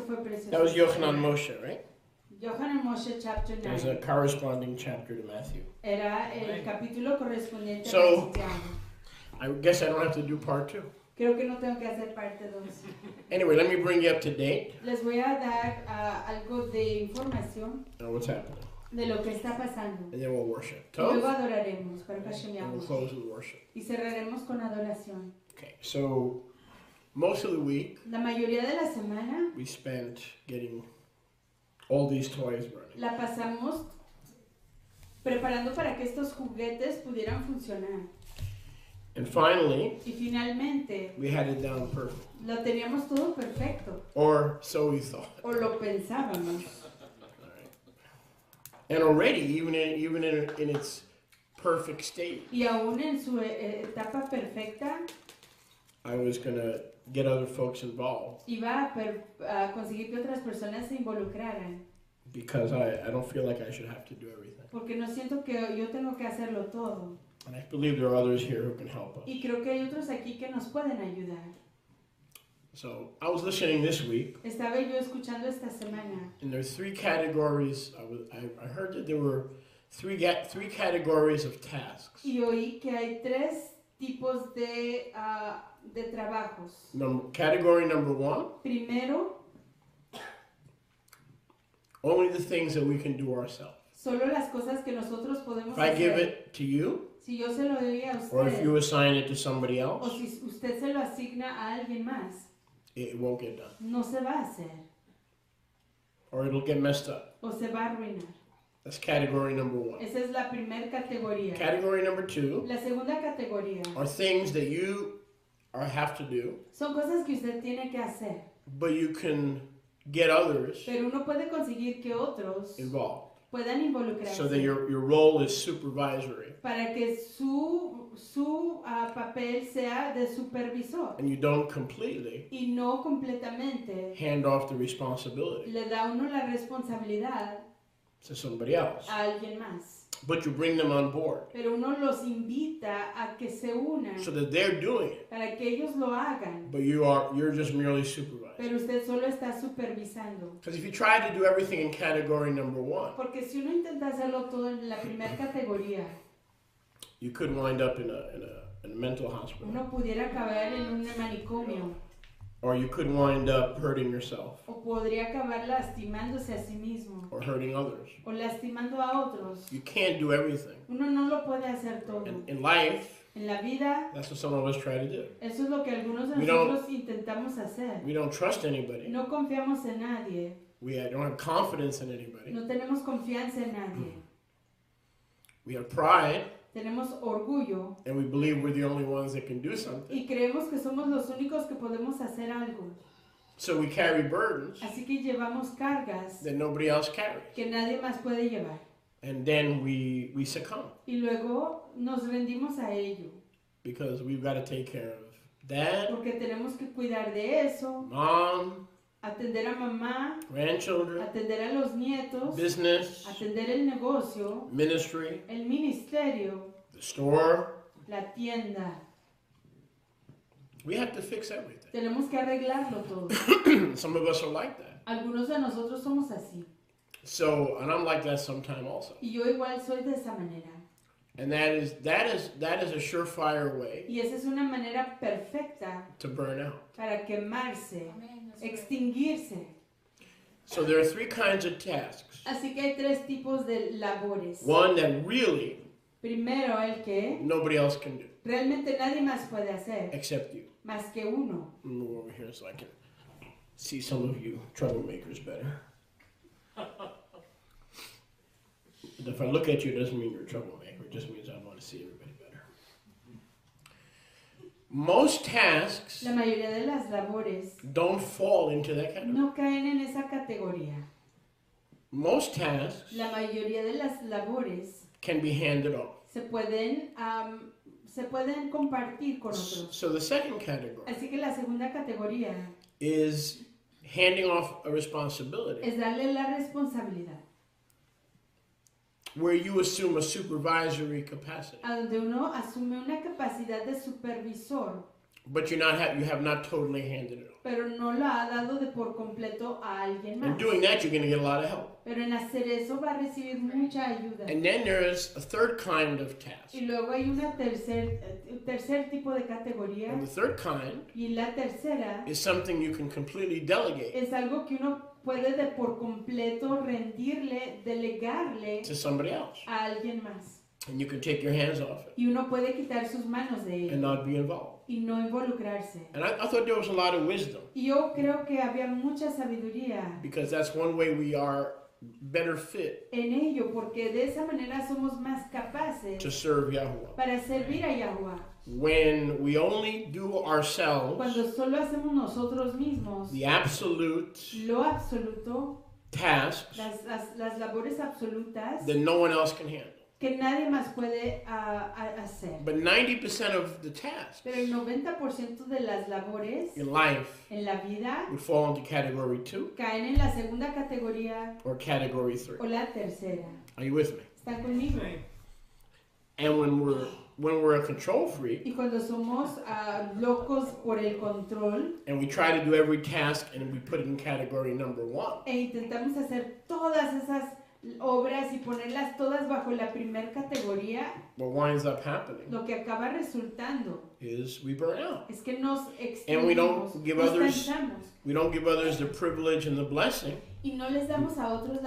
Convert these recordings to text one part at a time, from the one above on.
fue precioso. That was Yochanan Moshe, right? Yohanan Moshe chapter There's 9. a corresponding chapter to Matthew. Era el capítulo correspondiente So- a Mateo. I guess I don't have to do part 2. Creo que no tengo que hacer parte 2. Anyway, let me bring you up to date Les voy a dar algo de información on what's happening. de lo que está pasando. And then we'll worship. Y luego Tov? adoraremos, para que Hashem And we'll Yahweh. close with worship. Y cerraremos con adoración. Okay, so most of the week La mayoría de la semana we spent getting all these toys running. la pasamos preparando para que estos juguetes pudieran funcionar. And finally, Y finalmente we had it down perfect. lo teníamos todo perfecto. Or so we thought. O lo pensábamos. And already, even in its perfect state, Y aún en su etapa perfecta, I was going to get other folks involved iba a conseguir que otras personas se involucraran. because I don't feel like I should have to do everything. Porque no siento que yo tengo que hacerlo todo. And I believe there are others here who can help us. Y creo que hay otros aquí que nos pueden ayudar. So I was listening this week, Estaba yo escuchando esta semana. and there's 3 categories. I heard that there were three categories of tasks. Y oí que hay 3 tipos de trabajos. Category number 1, Primero, only the things that we can do ourselves. solo las cosas que nosotros podemos If I give hacer. it to you, Si yo se lo doy a or if usted, you assign it to somebody o else, si usted se lo asigna a alguien más, it won't get done. no se va a hacer. Or it'll get messed up. O se va a arruinar. That's category number 1. Esa es la primera categoría. Category number 2 La segunda categoría are things that you have to do, son cosas que usted tiene que hacer, but you can get others pero uno puede conseguir que otros involved. puedan involucrarse So that your role is supervisory para que su papel sea de supervisor and you don't completely y no completamente hand off the responsibility le da uno la responsabilidad to somebody else. a alguien más. But you bring them on board Pero uno los invita a que se unan so that they're doing it, para que ellos lo hagan, but you're just merely supervising. pero usted solo está supervisando. Because if you try to do everything in category number 1, Porque si uno intenta hacerlo todo en la primera categoría, you could wind up in a mental hospital, uno pudiera acabar en un manicomio or you could wind up hurting yourself o podría acabar lastimándose a sí mismo or hurting others. o lastimando a otros. You can't do everything. Uno no lo puede hacer todo. In life, En la vida, that's what some of us try to do. eso es lo que algunos de We don't- nosotros intentamos hacer. We don't trust anybody. No confiamos en nadie, We don't have confidence in anybody. no tenemos confianza en nadie. We have pride, Tenemos orgullo and we believe we're the only ones that can do something. y creemos que somos los únicos que podemos hacer algo. So we carry burdens Así que llevamos cargas that nobody else carries. que nadie más puede llevar. And then we succumb Y luego nos rendimos a ello, because we've got to take care of dad, porque tenemos que cuidar de eso, mom, atender a mamá, grandchildren, atender a los nietos, business, atender el negocio, ministry, el ministerio, the store. la tienda. We have to fix everything. Tenemos que arreglarlo todo. Some of us are like that. Algunos de nosotros somos así. So, and I'm like that sometime also. Y yo igual soy de esa manera. And that is a surefire way Y esa es una manera perfecta to burn out. para quemarse, extinguirse. So there are 3 kinds of tasks. Así que hay 3 tipos de labores. One that really Primero, el que nobody else can do realmente nadie más puede hacer, except you. más que uno. Let me move over here so I can see some of you troublemakers better. If I look at you, it doesn't mean you're a troublemaker. It just means I want to see everybody better. Most tasks La mayoría de las labores don't fall into that category. no caen en esa categoría. Most tasks La mayoría de las labores can be handed off. se pueden compartir con otros. So the second category Así que la segunda categoría is handing off a responsibility es darle la responsabilidad where you assume a supervisory capacity, a donde uno asume una capacidad de supervisor, but you have not totally handed it off. pero no la ha dado de por completo a alguien In más. doing that, you're going to get a lot of help. Pero en hacer eso va a recibir mucha ayuda. And then there's a third kind of task. Y luego hay una tercer tipo de categoría. And the third kind Y la tercera is something you can completely delegate es algo que uno puede de por completo rendirle, delegarle to somebody else. a alguien más. And you can take your hands off it Y uno puede quitar sus manos de and él not be involved. y no involucrarse. And I thought there was a lot of wisdom, Y yo creo que había mucha sabiduría because that's one way we are better fit en ello, porque de esa manera somos más to capaces serve Yahuwah. para servir a Yahuwah. When we only do ourselves Cuando solo hacemos nosotros mismos the absolute lo absoluto, tasks las labores absolutas that no one else can handle. que nadie más puede hacer. But 90% of the tasks Pero el 90% de las labores in life en la vida would fall into category 2 caen en la segunda categoría or category 3. o la tercera. Are you with me? ¿Están conmigo? And when we're a control freak Y cuando somos locos por el control and we try to do every task and we put it in category number 1, e intentamos hacer todas esas obras y ponerlas todas bajo la primer categoría, what winds up happening lo que acaba resultando is we burn out. es que nos And we extendemos, don't give nos others- cansamos We don't give others the privilege and the blessing y no les damos a otros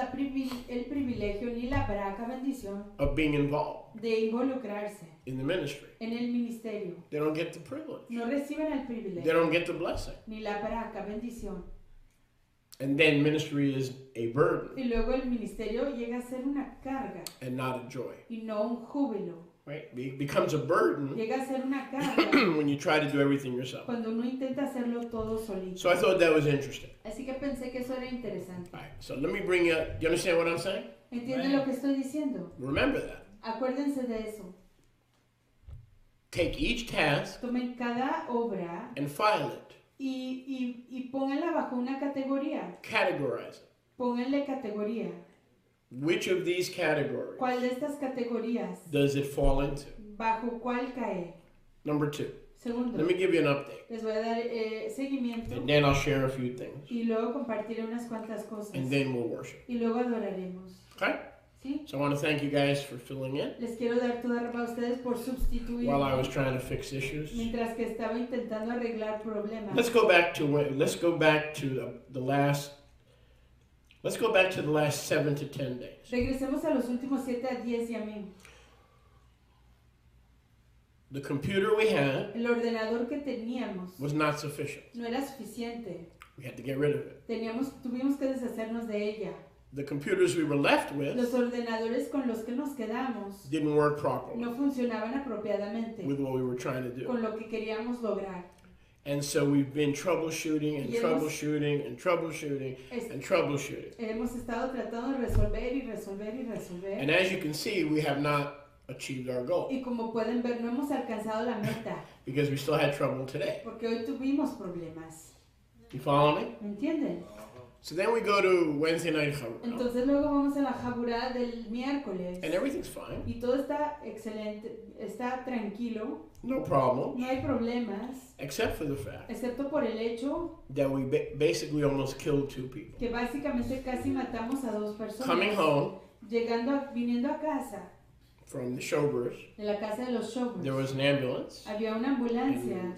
el privilegio ni la braca bendición of being involved de involucrarse in the ministry. en el ministerio. They don't get the privilege. No reciben el They privilegio don't get the blessing. ni la braca bendición. And then ministry is a burden Y luego el ministerio llega a ser una carga and not a joy. y no un júbilo. Right? It becomes a burden Llega a ser una carga when you try to do everything yourself. cuando uno intenta hacerlo todo solito. So I thought that was interesting. Así que pensé que eso era interesante. All right. So let me bring you. Do you understand what I'm saying? ¿Entienden lo que estoy diciendo? Remember that. Acuérdense de eso. Take each task Tomen cada obra and file it. y pónganla bajo una categoría. Categorize it. Pónganle categoría. Which of these categories ¿Cuál de estas categorías? does it fall into? ¿Bajo cuál cae? Number 2. Segundo, Let me give you an update. les voy a dar seguimiento And then I'll share a few things. y luego compartiré unas cuantas cosas. And then we'll worship. Y luego adoraremos. Okay? ¿Sí? So I want to thank you guys for filling in Les quiero dar toda rapa a ustedes por sustituir while I was trying to fix issues. mientras que estaba intentando arreglar problemas. Let's go back to the last 7 to 10 days. Regresemos a los últimos 7 a 10 y a mí. The computer we had El ordenador que teníamos was not sufficient. no era suficiente. We had to get rid of it. Tuvimos que deshacernos de ella. The computers we were left with Los ordenadores con los que nos quedamos didn't work properly no funcionaban apropiadamente with what we were trying to do. con lo que queríamos lograr. And so we've been troubleshooting and Y hemos- troubleshooting and troubleshooting and troubleshooting. Hemos estado tratando de resolver y resolver y resolver. And as you can see, we have not achieved our goal Y como pueden ver, no hemos alcanzado la meta because we still had trouble today. porque hoy tuvimos problemas. You follow me? ¿Me entienden? So then we go to Wednesday night Chabur, Entonces luego vamos a la jaburá del miércoles and everything's fine, y todo está excelente, está tranquilo, no problem, no hay problemas, except for the fact excepto por el hecho that we basically almost killed 2 people. que básicamente casi matamos a 2 personas. Coming home Viniendo a casa, from the Showbers, de la casa de los Showers, there was an ambulance. había una ambulancia. And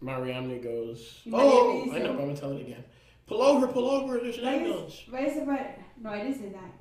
Mariamne goes, Y oh, Mariamne I know, dice- but I'm going to tell it again. Pull over, there's an ambulance. Váyase para... No, I didn't say that.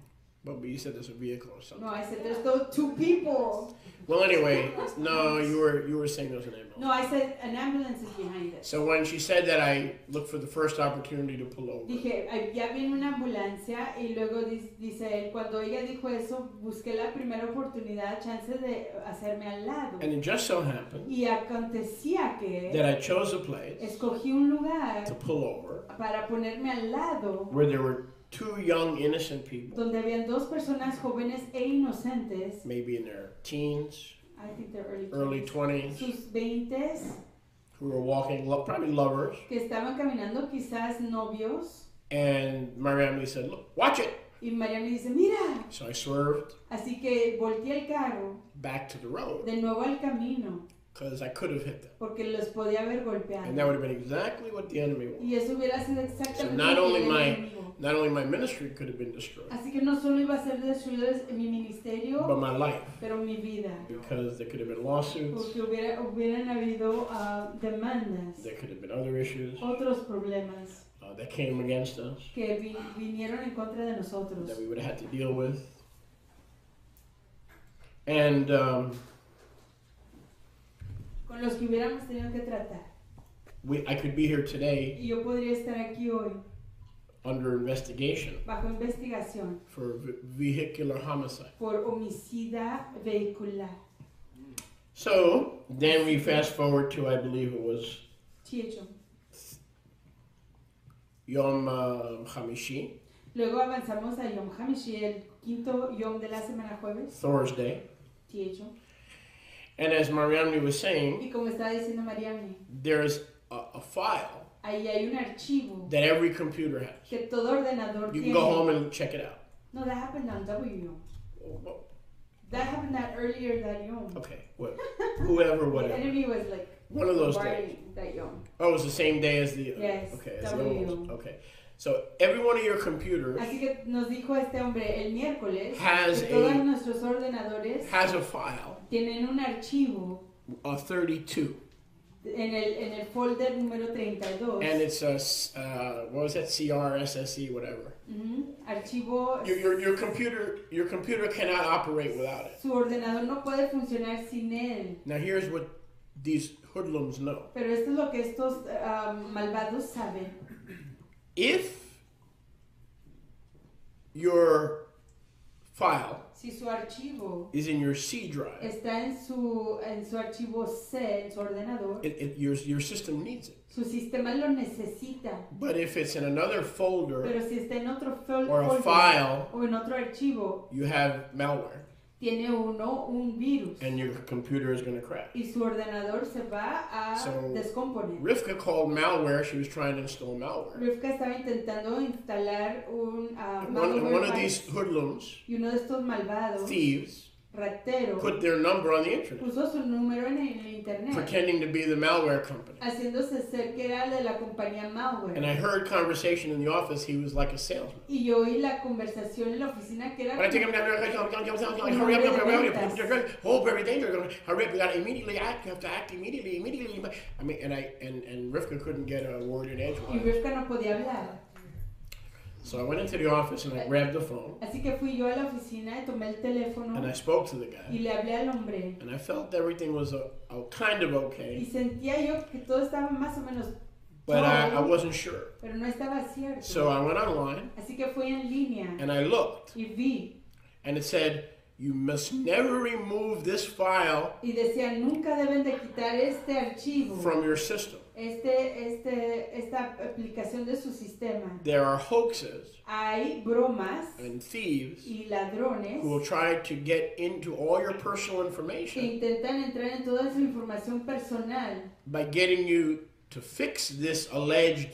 But you said there's a vehicle or something. No, I said there's those 2 people. Well, anyway, no, you were saying there was an ambulance. No, I said an ambulance is behind us. So when she said that, I looked for the first opportunity to pull over. Dije, ya viene una ambulancia y luego dice él, cuando ella dijo eso, busqué la primera oportunidad, chance de hacerme al lado. And it just so happened Y acontecía que that I chose a place escogí un lugar to pull over para ponerme al lado where there were 2 young, innocent people, donde habían 2 personas jóvenes e inocentes, maybe in their teens, I think they're early 20s, sus 20s, who were walking, probably lovers. que estaban caminando quizás novios, And Mariamne said, look, watch it. y María me dice, mira, So I swerved así que volteé el carro back to the road. de nuevo al camino. because I could have hit them. Porque los podía haber golpeado. And that would have been exactly what the enemy wanted. Y eso hubiera sido exactamente So not lo only que el my enemigo. not only my ministry could have been destroyed, Así que no solo iba a ser destruido mi but ministerio, my life, pero mi vida. because there could have been lawsuits, Porque hubieran habido demandas, there could have been other issues otros problemas that came against us que vinieron en contra de nosotros. that we would have had to deal with. And Con los que hubiéramos tenido que tratar. I could be here today Y yo podría estar aquí hoy under investigation bajo investigación for vehicular homicide. por homicida vehicular. So then we fast forward to, I believe it was Sí, hecho. Yom Hamishi, Luego avanzamos a Yom Hamishi, el quinto Yom de la semana jueves. Thursday. Sí, hecho. And as Mariamne was saying, Y como estaba diciendo Mariamne, there's a file ahí hay un archivo that every computer has. que todo ordenador You can tiene. go home and check it out. No, that happened on W. That happened that earlier that Yom. Okay, whoever, The whatever. enemy was like One of those days. guarding that Yom. Oh, it was the same day as the. Yes, Okay, as the W. other ones. Okay, so every one of your computers Así que nos dijo este hombre el miércoles Has que todos a- nuestros ordenadores has a file tienen un archivo 32, en el folder número 32. and it's a what was that, CRSSE, whatever. Archivo. Your computer cannot operate without it. Su ordenador no puede funcionar sin él. Now here's what these hoodlums know. Pero esto es lo que estos malvados saben. If your file Si su archivo is in your C drive, está en su archivo C, en su ordenador, your system needs it. su sistema lo necesita. But if it's in another folder Pero si está en otro or a folder file, o en otro archivo, you have malware, tiene un virus. and your computer is going to crash. Y su ordenador se va a So, descomponer. Rivka called malware. She was trying to install malware. Rivka estaba intentando instalar un And malware one of virus, these hoodlums, y uno de estos malvados, thieves, rateros, put their number on the internet, puso su número en el internet, pretending to be the malware company. haciéndose ser que era de la compañía malware. And I heard conversation in the office. He was like a salesman. Y yo oí la conversación en la oficina que era But I think hurry up, oh, very dangerous. Hurry up, we gotta immediately act. You have to act immediately. I mean, and Rivka couldn't get a word in y edgewise. Rivka no podía hablar. So I went into the office and I grabbed the phone Así que fui yo a la oficina y tomé el teléfono and I spoke to the y guy. le hablé al hombre. And I felt everything was kind of Y okay, sentía yo que todo estaba más o menos but I todo, wasn't sure. pero no estaba cierto. So I went online Así que fui en línea and I looked, y vi. and it said, you must never remove this file Y decía, nunca deben de quitar este archivo, from your system. esta aplicación de su sistema. There are hoaxes Hay bromas and thieves y ladrones who will try to get into all your personal que information intentan entrar en toda su información personal by getting you to fix this alleged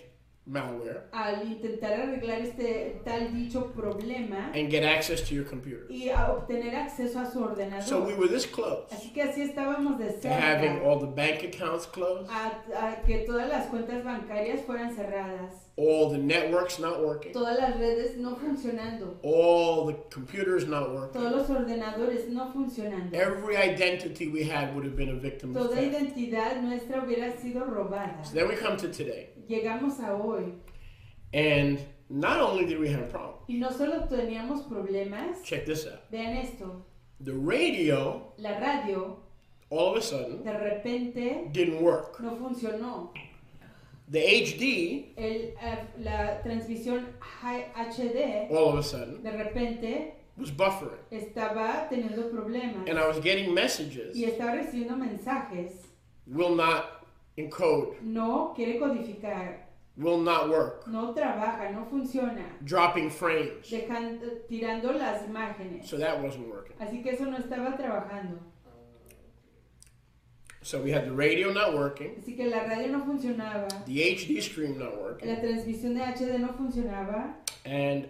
malware al intentar arreglar este tal dicho problema and get access to your computer. y a obtener acceso a su So we ordenador. were this close Así que así estábamos de to having cerca all the bank accounts closed, a que todas las cuentas bancarias fueran cerradas, all the networks not working, todas las redes no funcionando, all the computers not working. todos los ordenadores no funcionando. Every identity we had would have been a victim of Toda theft. identidad nuestra hubiera sido robada. So then we come to today. Llegamos a hoy And not only did we have problems, y no solo teníamos problemas, check this out. vean esto, The radio, la radio all of a sudden, de repente didn't work. no funcionó. The HD, La transmisión HD all of a sudden, de repente was buffering. estaba teniendo problemas And I was getting messages, y estaba recibiendo mensajes. will not encode, No quiere codificar, will not work, no trabaja, no funciona, dropping frames. tirando las imágenes. So that wasn't working. Así que eso no estaba trabajando. So we had the radio not working, Así que la radio no funcionaba, the HD stream not working, la transmisión de HD no funcionaba And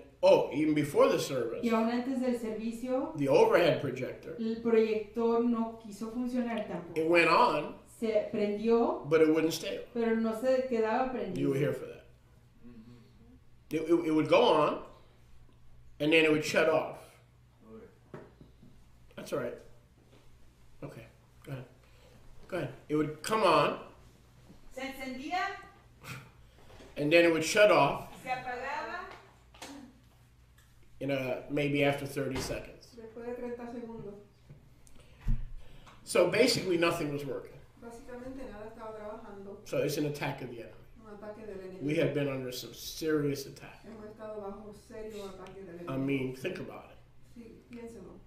even before the service, Y aún antes del servicio, the overhead projector, el proyector no quiso funcionar it tampoco. went on, Se prendió, but it wouldn't stay on. pero no se quedaba You were prendido. here for that. It would go on, and then it would shut off. That's all right. Okay, go ahead. Go ahead. It would come on, Se encendía, and then it would shut off se apagaba. maybe after 30 seconds. Después de 30 segundos, So basically nothing was working. básicamente nada estaba trabajando. So it's an attack of the enemy. Un ataque del enemigo. We have been under some serious attack. Hemos estado bajo serio ataque del enemigo. I mean, think about it. Sí, piénselo.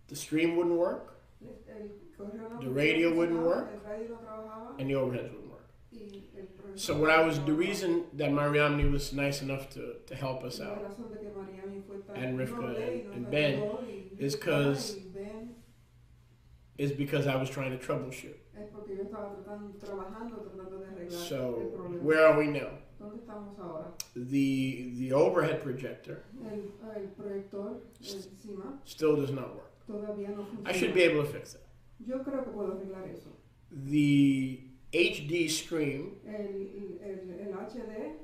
The stream wouldn't work, El correo no The radio wouldn't funcionaba, work. El radio no trabajaba. and the overheads wouldn't work. Y el proyector So no the trabajaba. reason that Mariamne was nice enough to help us Y la out razón de que Mariami fue tan And Rivka noble y nos and Ben ayudó y is Rivka 'cause y Ben is because I was trying to troubleshoot. es porque yo estaba trabajando tratando de arreglar el So problema. where are we now? ¿Dónde estamos ahora? The overhead projector El proyector encima still does not work. todavía no funciona. I should be able to fix it. Yo creo que puedo arreglar eso. The HD screen El HD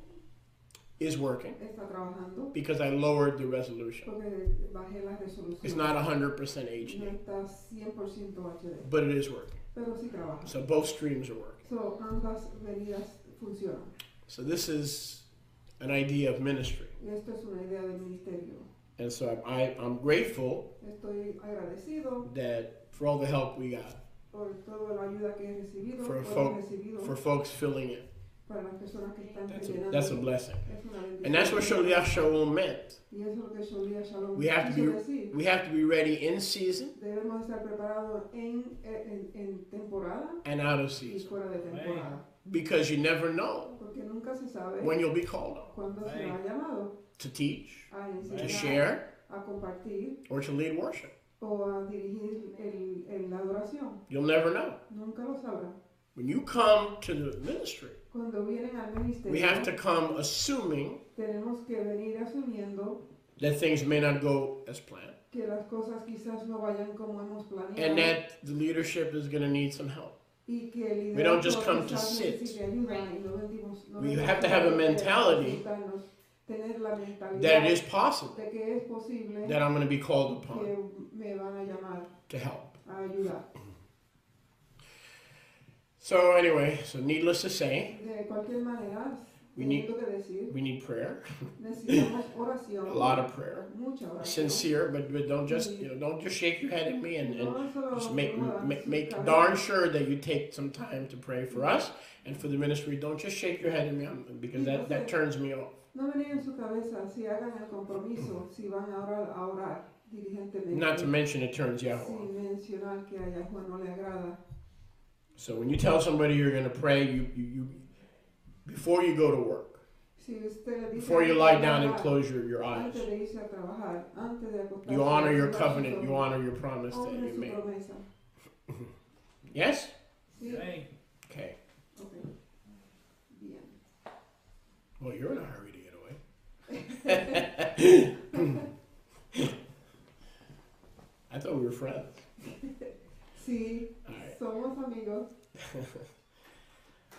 is working está trabajando because I lowered the resolution. porque bajé la resolución. It's not 100% No HD, está 100% HD, but it is working. pero sí trabaja. So both streams are working. So, ambas venidas funcionan. So this is an idea of ministry. Y esto es una idea del ministerio. And so I'm grateful Estoy agradecido that for all the help we got, por toda la ayuda que he recibido, For o he recibido for folks filling in. para las personas que están That's rellenando. a blessing. Es una bendición. And that's what Shaliach Shalom meant. Y eso es lo que Sholiach Shalom We have to quiso be decir. we have to be ready in season Debemos estar preparados en temporada and out of y season fuera de temporada. because you never know Porque nunca se sabe when you'll be called on cuándo será llamado to teach, a to enseñar, share, a compartir or to lead worship. o a dirigir la adoración. You'll never know. Nunca lo sabrá. When you come to the ministry, Cuando vienen al ministerio, we have to come assuming tenemos que venir asumiendo that things may not go as planned que las cosas quizás no vayan como hemos planeado and that the leadership is going to need some help. y que el We don't just liderazgo come to quizás sit. necesite ayuda y no no We venimos have to have a mentality sentarnos, tener la mentalidad that it is possible de que es posible that I'm going to be called upon que me van a llamar to help. a ayudar. So anyway, so needless to say, De cualquier manera, We need- teniendo que decir, we need prayer, necesitamos oración, a lot of prayer, mucha oración. sincere, but don't just don't just shake your head at me and No solo just make así, cabeza. darn sure that you take some time to pray for us and for the ministry. Don't just shake your head at me because that turns me off. No venir en su cabeza, si hagan el compromiso, si van a orar diligentemente. Not to mention it turns Yahweh off. Sin mencionar que a Yahweh no le agrada. So when you tell somebody you're going to pray, you before you go to work, Si usted le dice before you lie a down and trabajar, close your eyes, antes de irse a trabajar, antes de acostarse, you honor your cerrar sus covenant, you ojos, honor your promise that honre you su made. promesa. Yes? Sí, Okay. ok. Bien. Well, you're in a hurry to get away. I thought we were friends. Sí, All right. somos amigos.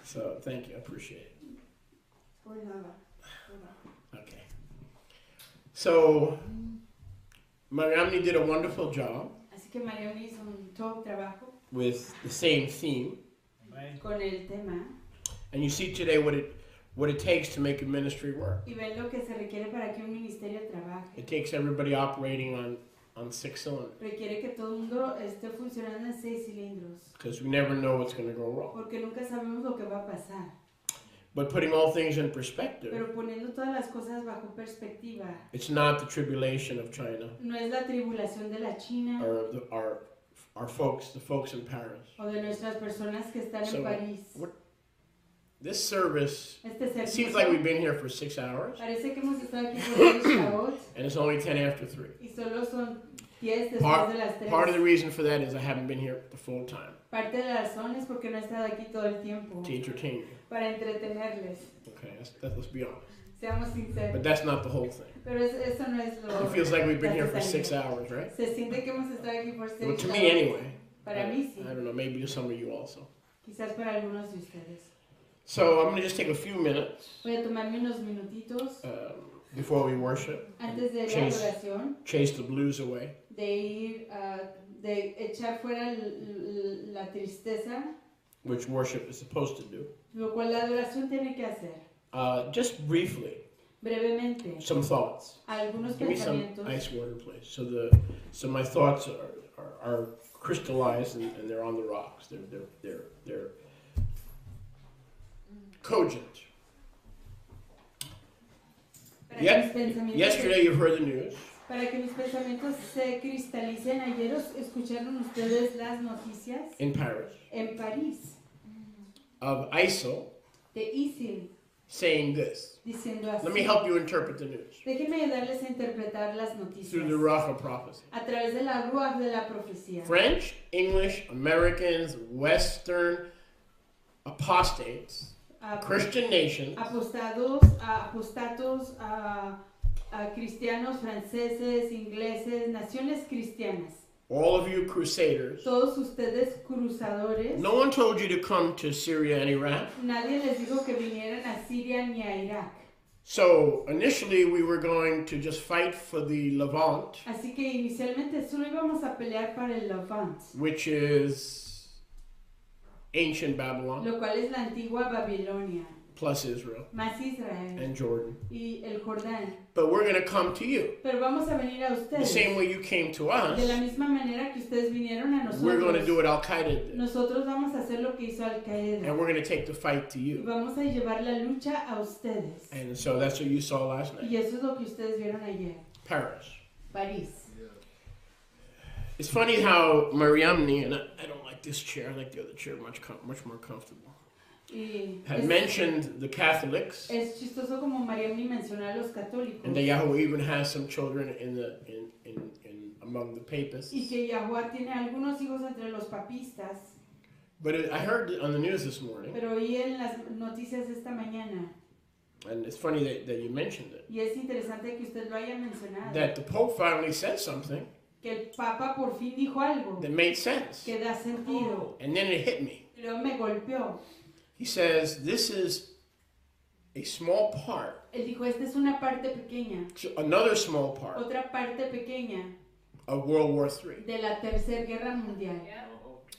So thank you. I appreciate it. Por nada. Okay. So Mariamne did a wonderful job Así que Mariamne hizo un top trabajo with the same theme. con el tema And you see today what it takes to make a ministry work. y ven lo que se requiere para que un ministerio trabaje. It takes everybody operating on 6 cylinders Requiere que todo el mundo esté funcionando en 6 cilindros, because we never know what's going to go wrong. porque nunca sabemos lo que va a pasar. But putting all things in perspective, Pero poniendo todas las cosas bajo perspectiva, it's not the tribulation of China no es la tribulación de la China or our folks, the folks in Paris. o de nuestras personas que están So, en París. This service, Este it servicio seems like we've been here for 6 hours parece que hemos estado aquí por 6 Shabbat and it's only 10 after 3. y solo son 10 después de las 3. Part of the reason for that is I haven't been here the full time Parte de la razón es porque no he estado aquí todo el tiempo to entertain you. para entretenerles. Okay, let's be honest. Seamos sinceros. But that's not the whole thing. Pero eso no es lo... It feels like we've been here for necesario. 6 hours, right? Se siente que hemos estado aquí por 6 Well, horas. to me anyway. Para mí sí. I don't know, maybe to some of you also. Quizás para algunos de ustedes. So I'm going to just take a few minutes Voy a tomarme unos minutitos before we worship. antes de la Chase. adoración, Chase the blues away. de ir, de echar fuera la tristeza, Which worship is supposed to do. lo cual la adoración tiene que hacer. Just briefly, Brevemente, some thoughts. algunos Give me some pensamientos. ice water, please. So my thoughts are crystallized and they're on the rocks. They're cogent. Para que mis pensamientos Yesterday you've heard the news. Para que mis pensamientos se cristalicen, ayer escucharon ustedes las noticias In Paris, en París of ISIL de ISIL saying this. diciendo así. Let me help you interpret the news Déjenme ayudarles a interpretar las noticias through the Ruach of prophecy. a través de la ruach de la profecía. French, English, Americans, Western apostates, Christian nations, apostatos, cristianos, franceses, ingleses, naciones cristianas. all of you crusaders. Todos ustedes cruzadores. No one told you to come to Syria and Iraq. Nadie les dijo que vinieran a Siria ni a Irak. So initially we were going to just fight for the Levant, Así que inicialmente solo íbamos a pelear para el Levant, which is ancient Babylon, lo cual es la antigua Babilonia, plus Israel más Israel and Jordan. y el Jordán. But we're going to come to you. Pero vamos a venir a The ustedes. same way you came to De la us, misma manera que ustedes vinieron a we're going to do nosotros. what Al-Qaeda did. Nosotros vamos a hacer lo que hizo Al-Qaeda. And we're going to take the fight to Y you. vamos a llevar la lucha a ustedes. And so that's what you saw last night. Y eso es lo que ustedes vieron ayer. Paris. París. It's funny how Mariamni, and I don't like this chair, I like the other chair much more comfortable, Y had mentioned the Catholics, es chistoso como Mariamni menciona a los católicos. and that Yahweh even has some children among the papists. Y que Yahuwah tiene algunos hijos entre los papistas. But I heard on the news this morning, Pero oí en las noticias esta mañana, and it's funny that you mentioned it, y es interesante que usted lo haya mencionado, that the Pope finally said something que el Papa por fin dijo algo that made sense. que da sentido. And then it hit me. Y luego me golpeó. He says, this is a small part, Él dijo, esta es una parte pequeña, another small part otra parte pequeña of World War III. de la Tercera Guerra Mundial.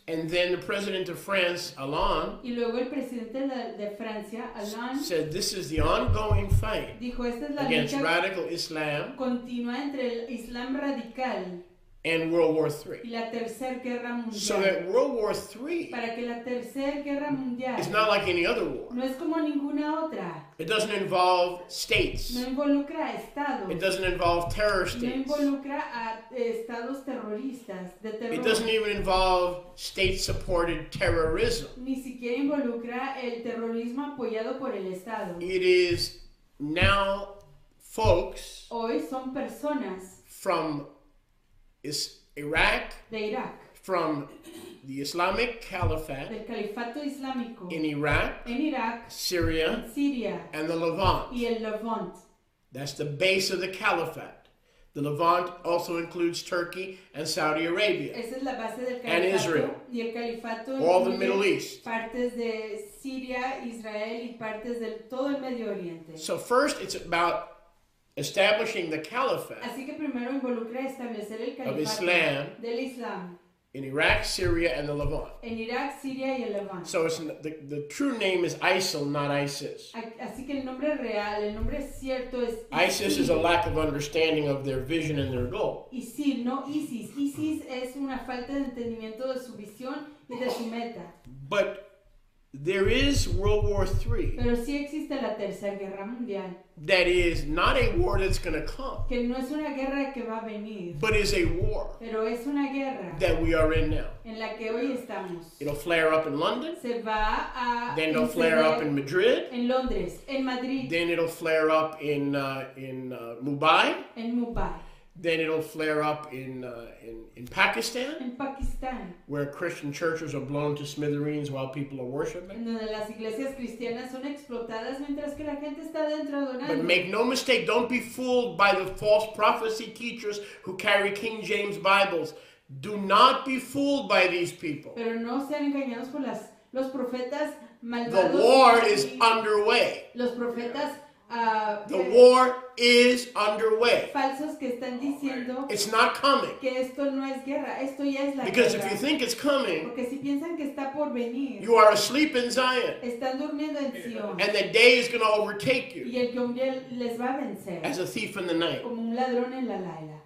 And then the president of France, Hollande, Y luego el presidente de Francia, Hollande, said this is the ongoing fight dijo, esta es la against lucha radical Islam continua entre el Islam radical and World War y III. la Tercera Guerra So Mundial. that World War III Para que la Tercera Guerra Mundial is not like any other war. no es como ninguna otra. It doesn't involve states. No involucra a estados. It doesn't involve terror No states. involucra a estados terroristas de terror. It doesn't even involve state-supported terrorism. Ni siquiera involucra el terrorismo apoyado por el Estado. It is now folks Hoy son personas from Iraq, de Irak, from the Islamic Caliphate del califato islámico, in Iraq, en Irak, Syria, en Siria and the Levant. y el Levant. That's the base of the Caliphate. The Levant also includes Turkey and Saudi Arabia. Esa es la base del And califato. Israel. Y el califato All the incluye Middle East. partes de Siria, Israel y partes de todo el Medio Oriente. So first it's about establishing the Caliphate Así que primero involucra establecer el of califato Islam del Islam in Iraq, Syria, and the Levant. en Irak, Siria y el Levant. So it's the true name is ISIL, not ISIS. Así que el nombre real, el nombre cierto es ISIS is a lack of understanding of their vision and their goal. ISIL, no ISIS. ISIS es una falta de entendimiento de su visión y de su meta. But there is World War III Pero sí existe la Tercera Guerra Mundial, that is not a war that's going to come, que no es una guerra que va a venir, but is a war pero es una guerra that we are in now. en la que hoy estamos. It'll flare up in London, Se va a then it'll flare up in Madrid, en Londres, en Madrid, then it'll flare up in Mumbai, en Mumbai. Then it'll flare up in Pakistan, En Pakistán, where Christian churches are blown to smithereens while people are worshiping. en donde las iglesias cristianas son explotadas mientras que la gente está dentro But adorando. make no mistake, don't be fooled by the false prophecy teachers who carry King James Bibles. Do not be fooled by these people. Pero no sean engañados por los profetas The malvados. war is underway. Los profetas The war is underway. falsos que están diciendo It's not coming. que esto no es guerra, esto ya es la Because guerra. if you think it's coming, Porque si piensan que está por venir, you are asleep in Zion. están durmiendo en Sion. And the day is going to overtake you Y el hombre les va a vencer as a thief in the night. como un ladrón en la laila.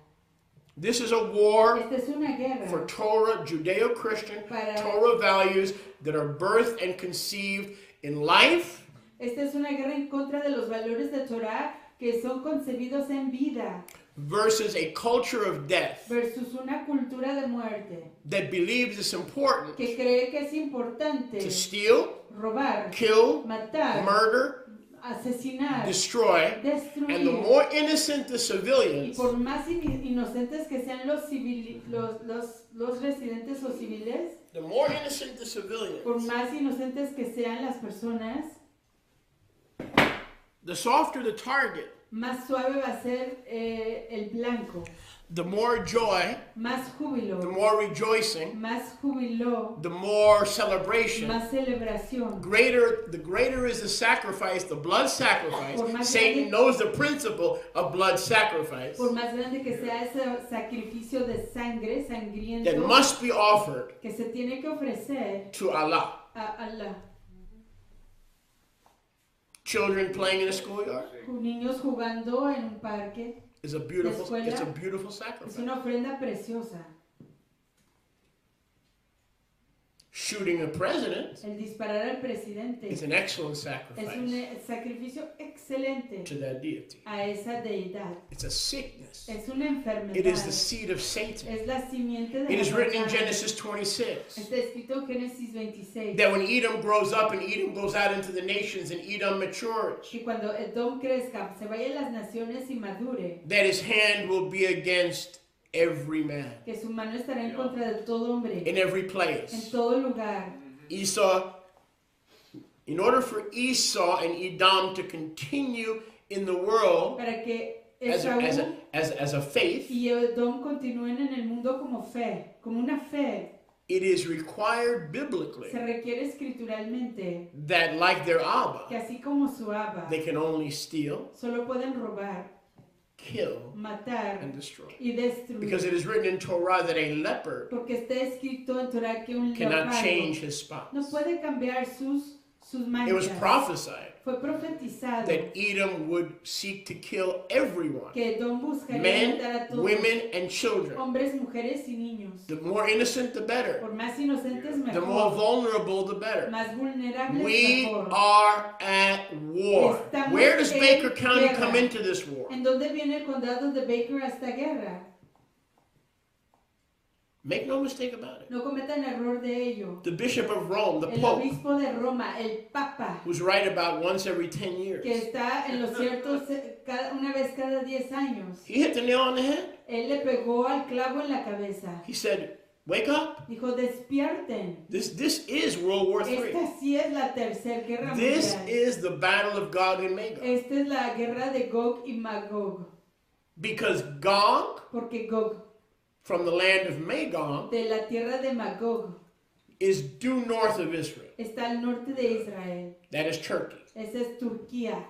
This is a war Esta es una guerra for Torah, Judeo-Christian, Para- Torah values that are birthed and conceived in life, Esta es una guerra en contra de los valores de Torah que son concebidos en vida versus a culture of death versus una cultura de muerte that believes it's important que cree que es importante to steal, robar, kill, matar, murder, asesinar, destroy, and the destruir. more innocent the Y civilians, por más inocentes que sean los residentes o civiles, the more innocent the civilians, por más inocentes que sean las personas, the softer the target, más suave va a ser el blanco, the more joy, más the júbilo, more rejoicing, más júbilo, the more celebration. más celebración. The greater is the sacrifice, the blood sacrifice. Por más Satan grande- knows the principle of blood sacrifice Por más grande que sea ese sacrificio de sangre, sangriento, that must be offered que se tiene que ofrecer to Allah. a Allah. Children playing in a schoolyard Niños jugando en un parque is a beautiful, escuela it's a beautiful es sacrifice. una ofrenda preciosa. Shooting a president El disparar al presidente is an excellent es un sacrifice sacrificio excelente to that deity. a esa deidad. It's a sickness. Es una enfermedad. It is the seed of Satan. Es la simiente de It la is written in Satanás. Genesis 26 Está escrito en Génesis 26 that when Edom grows up and Edom goes out into the nations and Edom matures, que cuando Edom crezca, se vaya a las naciones y madure, that his hand will be against every man que su mano estará en contra de todo hombre, in every en place. todo lugar. Esau, in order for Esau and Edom to continue in the world Para que as Esaú a faith, y Edom continúen en el mundo como fe, como una fe. it is required biblically Se requiere escrituralmente that, like their que Abba, así como su Abba, they can only steal, solo pueden robar, kill, matar and destroy. y destruir. Because it is written in Torah that a leopard Porque está escrito en Torah que un cannot leopardo change his spots. no puede cambiar sus It was manchas. prophesied Fue profetizado that Edom would seek to kill everyone, que Edom buscaría matar a men, todos, women, and children. hombres, mujeres y niños. The more innocent, the better. Por más inocentes The more mejor, vulnerable, the better. más vulnerables We mejor. are at war. Estamos Where does en Baker County guerra. come into this war? ¿En dónde viene el condado de Baker a esta guerra? Make no mistake about it. No cometan error de ello. The Bishop of Rome, the El Pope, obispo de Roma, el Papa, was right about once every 10 years. que está en los ciertos una vez cada 10 años. He hit the nail on the head. Él le pegó al clavo en la cabeza. He said, wake up. Dijo, despierten. This is World War III. Esta sí es la tercera guerra This mundial. is the battle of Gog and Magog. Esta es la guerra de Gog y Magog. Because Gog, Porque Gog, from the land of Magog, de la tierra de Magog, is due north of Israel. está al norte de Israel. That is Turkey. Esa es Turquía.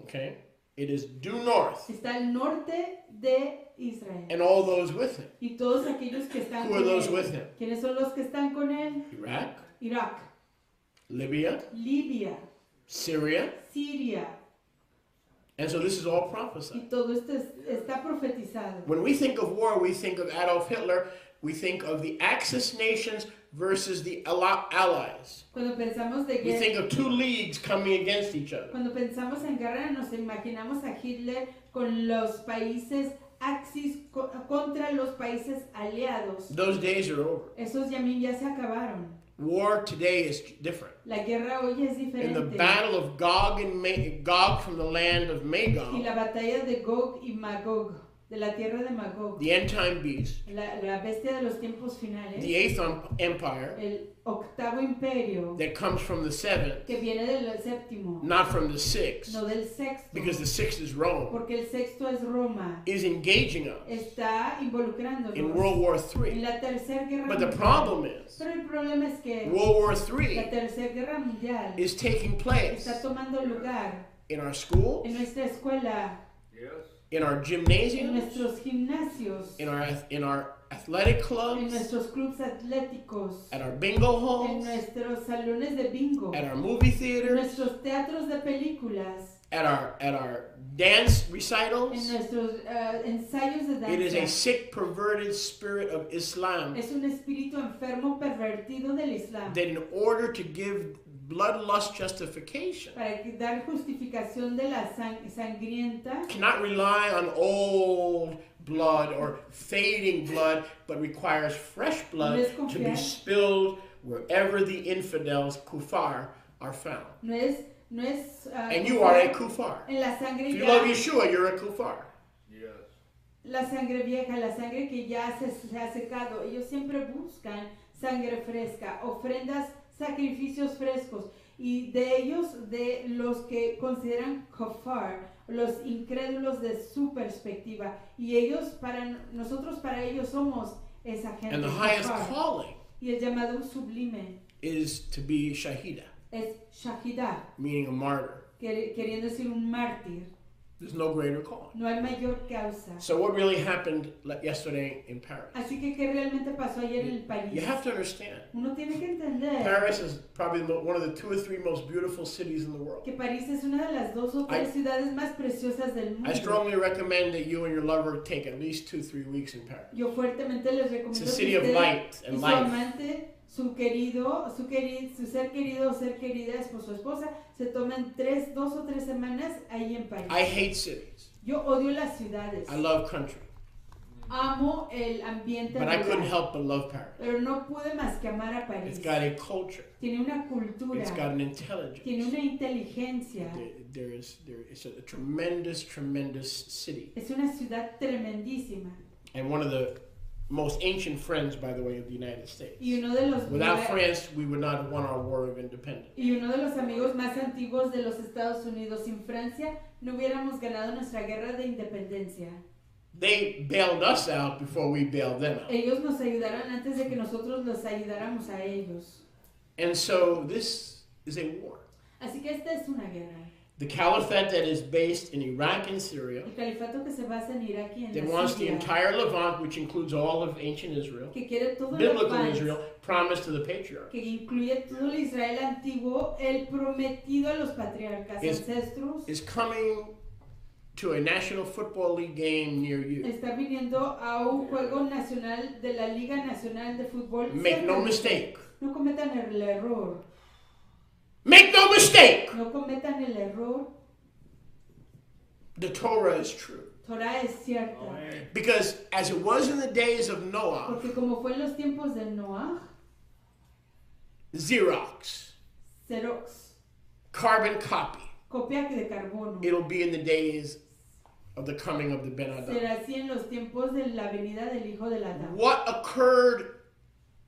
Okay? It is due north. Está al norte de Israel. And all those with him. Y todos aquellos que están Who are con those él. with him? ¿Quiénes son los que están con él? Iraq, Irak, Libya, Libia, Syria. Siria. And so this is all prophesied. Y todo esto está profetizado. When we think of war, we think of Adolf Hitler. We think of the Axis nations versus the Allies. Cuando pensamos de We guerra, think of two leagues coming against each other. cuando pensamos en guerra, nos imaginamos a Hitler con los países Axis contra los países aliados. Those days are over. Esos ya se acabaron. War today is different. La guerra hoy es In the diferente. battle of Gog and Gog from the land of Y Magog, la batalla de Gog y Magog de la tierra de Magog, the end time beast, la bestia de los tiempos finales, the eighth empire el octavo imperio that comes from the seventh, que viene del séptimo, not from the sixth, no del sexto, because the sixth is Rome, porque el sexto es Roma, is engaging us está involucrándonos in World War en III. la tercera guerra But the mundial. problem is, Pero el problema es que World War la III tercera guerra mundial is taking place está tomando lugar in our schools, en nuestra escuela, in our en gymnasiums, nuestros gimnasios, in our athletic en clubs, nuestros clubes atléticos, at our bingo en halls, nuestros salones de bingo, at our movie en theaters, nuestros teatros de películas, at our dance en recitals. nuestros ensayos de It is a danza. sick, perverted spirit of Islam Es un espíritu enfermo pervertido del Islam that in order to give bloodlust justification para dar justificación de la sangrienta. cannot rely on old blood or fading blood, but requires fresh blood to be spilled wherever the infidels, kuffar, are found. No es And you are a kuffar. en la sangre If you ya, love Yeshua, you're a kuffar. la sangre vieja, la sangre que ya se ha secado. Ellos siempre buscan sangre fresca, ofrendas, sacrificios frescos. Y de ellos, de los que consideran kafar, los incrédulos de su perspectiva. Y ellos, nosotros para ellos somos esa gente. And the highest kafar. calling Y el llamado sublime is to be shahida, es shahidah, meaning a martyr. queriendo decir un mártir. There's no greater calling. No hay mayor causa. So what really happened yesterday in Paris? Así que, ¿qué realmente pasó ayer en el You país? have to understand. Uno tiene que entender Paris is probably one of the 2 or 3 most beautiful cities in the world. que París es una de las 2 o 3 ciudades más preciosas del mundo. I strongly recommend that you and your lover take at least 2-3 weeks in Paris. Yo fuertemente les recomiendo It's a que city of usted light y and su life. amante, su ser querido o ser querida, esposo o esposa, se tomen 2 o 3 semanas ahí en París. I hate cities. Yo odio las ciudades. I love country. Amo el ambiente But I couldn't rural, help but love Paris. pero no pude más que amar a París. It's got a culture. Tiene una cultura, It's got an intelligence. tiene una inteligencia. It's a tremendous, tremendous city. Es una ciudad tremendísima. And one of the most ancient friends, by the way, of the United States. Y uno de los Without France, we would not have won our war of independence. Y uno de los amigos más antiguos de los Estados Unidos. Sin Francia no hubiéramos ganado nuestra guerra de independencia. They bailed us out before we bailed them out. Ellos nos ayudaron antes de que nosotros los ayudáramos a ellos. And so this is a war. Así que esta es una guerra. The caliphate that is based in Iraq and Syria, El califato que se basa en Irak y en that la wants the Siria, entire Levant, which includes all of ancient Israel, que quiere todo el biblical Levant, Israel, promised to the patriarchs, que incluye todo el Israel antiguo, el prometido a los patriarcas, ancestros, is coming to a National Football League game near you. está viniendo a un juego nacional de la Liga Nacional de Fútbol. Make no cerca de mistake. ustedes. No cometan el error. Make no mistake! No cometan el error. The Torah is true. Torah es cierta. Because as it was in the days of Noah, Porque como fue en los tiempos de Noah, Xerox, Xerox, carbon copy, copia de carbono. it'll be in the days of the coming of the Ben Adam. Será así en los tiempos de la venida del Hijo del Adán. What occurred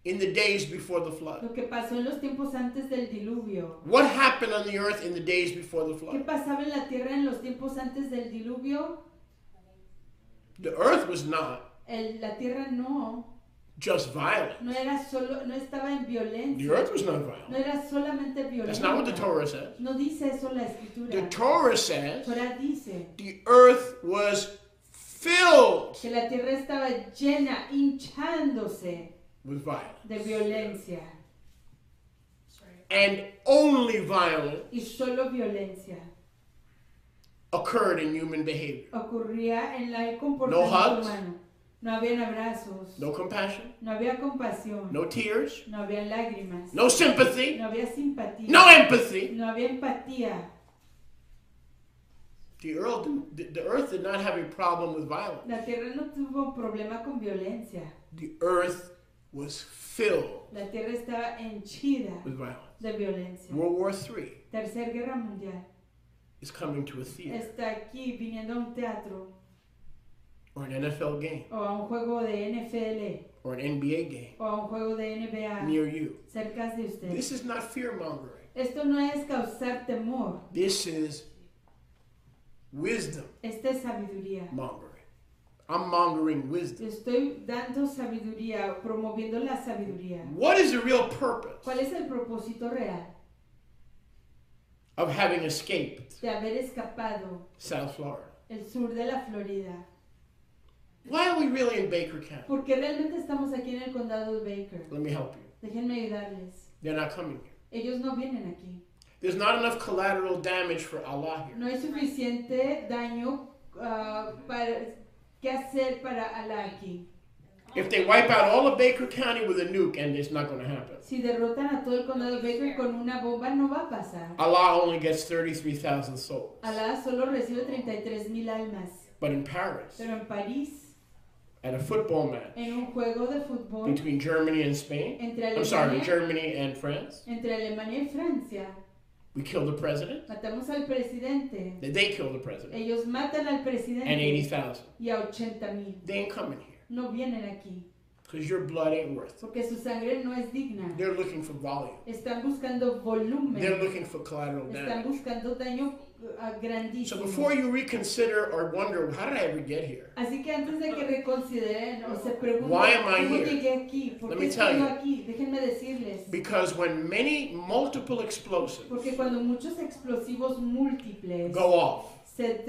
in the days before the flood? Lo que pasó en los tiempos antes del diluvio. What happened on the earth in the days before the ¿Qué flood? pasaba en la tierra en los tiempos antes del diluvio? The earth was not La tierra no just violent. era solo, no estaba en The violencia. earth was not No violent. era solamente That's not what the violenta. Torah says. No dice eso la escritura. The Torah says Torah dice the earth was filled que la tierra estaba llena, hinchándose with violence. de violencia. And only violence Y solo violencia occurred in human behavior. ocurría en el No comportamiento hugs. humano. No habían abrazos, No compassion, no había compasión, no tears, no había lágrimas, no sympathy, no había simpatía, no empathy. no había empatía. The earth did not have a problem with violence. La tierra no tuvo problema con violencia. The earth was filled La tierra estaba henchida with violence. de violencia. World War III Tercera Guerra Mundial is coming to a theater. está aquí viniendo a un teatro or an NFL game, o a un juego de NFL, or an NBA game o a un juego de NBA near you. cerca de usted. This is not fear-mongering. Esto no es causar temor. This is wisdom Esta es sabiduría. mongering. I'm mongering wisdom. Estoy dando sabiduría, promoviendo la sabiduría. What is the real purpose ¿Cuál es el propósito real of having escaped de haber escapado South Florida? el sur de la Florida? Why are we really in Baker County? Porque realmente estamos aquí en el condado de Baker. Let me help you. Déjenme ayudarles. They're not coming here. Ellos no vienen aquí. There's not enough collateral damage for Allah here. No hay suficiente daño que hacer para Allah aquí. If they wipe out all of Baker County with a nuke, and it's not going to happen. Si derrotan a todo el condado de Baker con una bomba, no va a pasar. Allah only gets 33,000 souls. Allah solo recibe 33,000 almas. But in Paris, Pero en París, at a football match en un juego de fútbol between Germany and Spain, entre I'm sorry, Alemania, Germany and France, entre Alemania y Francia, we killed the president. matamos al presidente. They killed the president. Ellos matan al And presidente 80,000. y a 80,000. They ain't coming here. No vienen aquí Because your blood ain't worth it. porque su sangre no es digna. They're looking for volume. Están buscando volumen. They're looking for collateral Están damage. buscando daño So grandísimo. before you reconsider or wonder, how did I ever get here? Así que antes de que reconsideren o se pregunten, Why am I ¿cómo here? llegué aquí? ¿Por Let qué me tell estoy yo you. aquí? Déjenme decirles. Because when many multiple explosives Porque cuando muchos explosivos múltiples go off se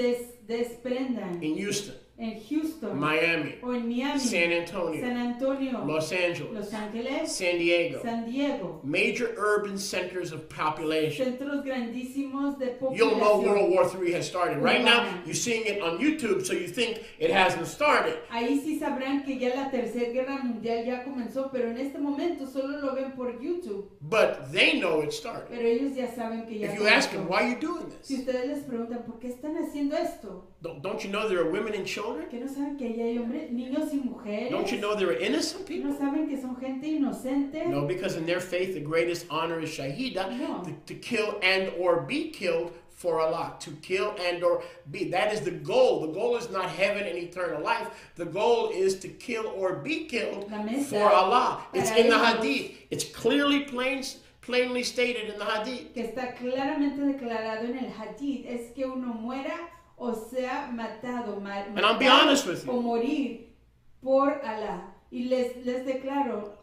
desprendan in Houston, en Houston Miami, o en Miami, San Antonio, San Antonio, Los Angeles, Los Ángeles, San Diego, San Diego, major urban centers of population, centros grandísimos de you'll know población. World War III has started. Right now, you're seeing it on YouTube, so you think it hasn't started. Ahí sí sabrán que ya la Tercera Guerra Mundial ya comenzó, pero en este momento solo lo ven por YouTube. But they know it started. Pero ellos ya saben que ya If you ask them, comenzó. why are you doing Si this? ustedes les preguntan por qué están haciendo esto, Don't you know there are women and children? que no saben que ahí hay hombres, niños y mujeres, Don't you know there are innocent que people? no saben que son gente inocente. No, because in their faith, the greatest honor is shahida, No. to kill and or be killed for Allah. To kill and or be. That is the goal. The goal is not heaven and eternal life. The goal is to kill or be killed La meta for Allah. It's para in the ellos, hadith. It's clearly plainly stated in the hadith. que está claramente declarado en el hadith, es que uno muera o sea matado, And I'll be honest with you. o morir por Allah. Y les declaro,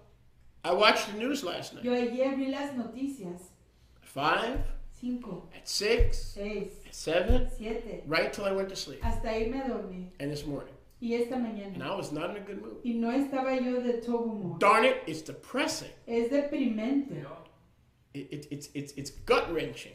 I watched the news last night. yo ayer vi las noticias, At 5, 5, at 6, 6, at 7, 7, right till I went to sleep. hasta irme a dormir. And this morning. Y esta And mañana. I was not in a good mood. Y no estaba yo de todo humor. Darn it, it's depressing. Es deprimente. It's gut-wrenching.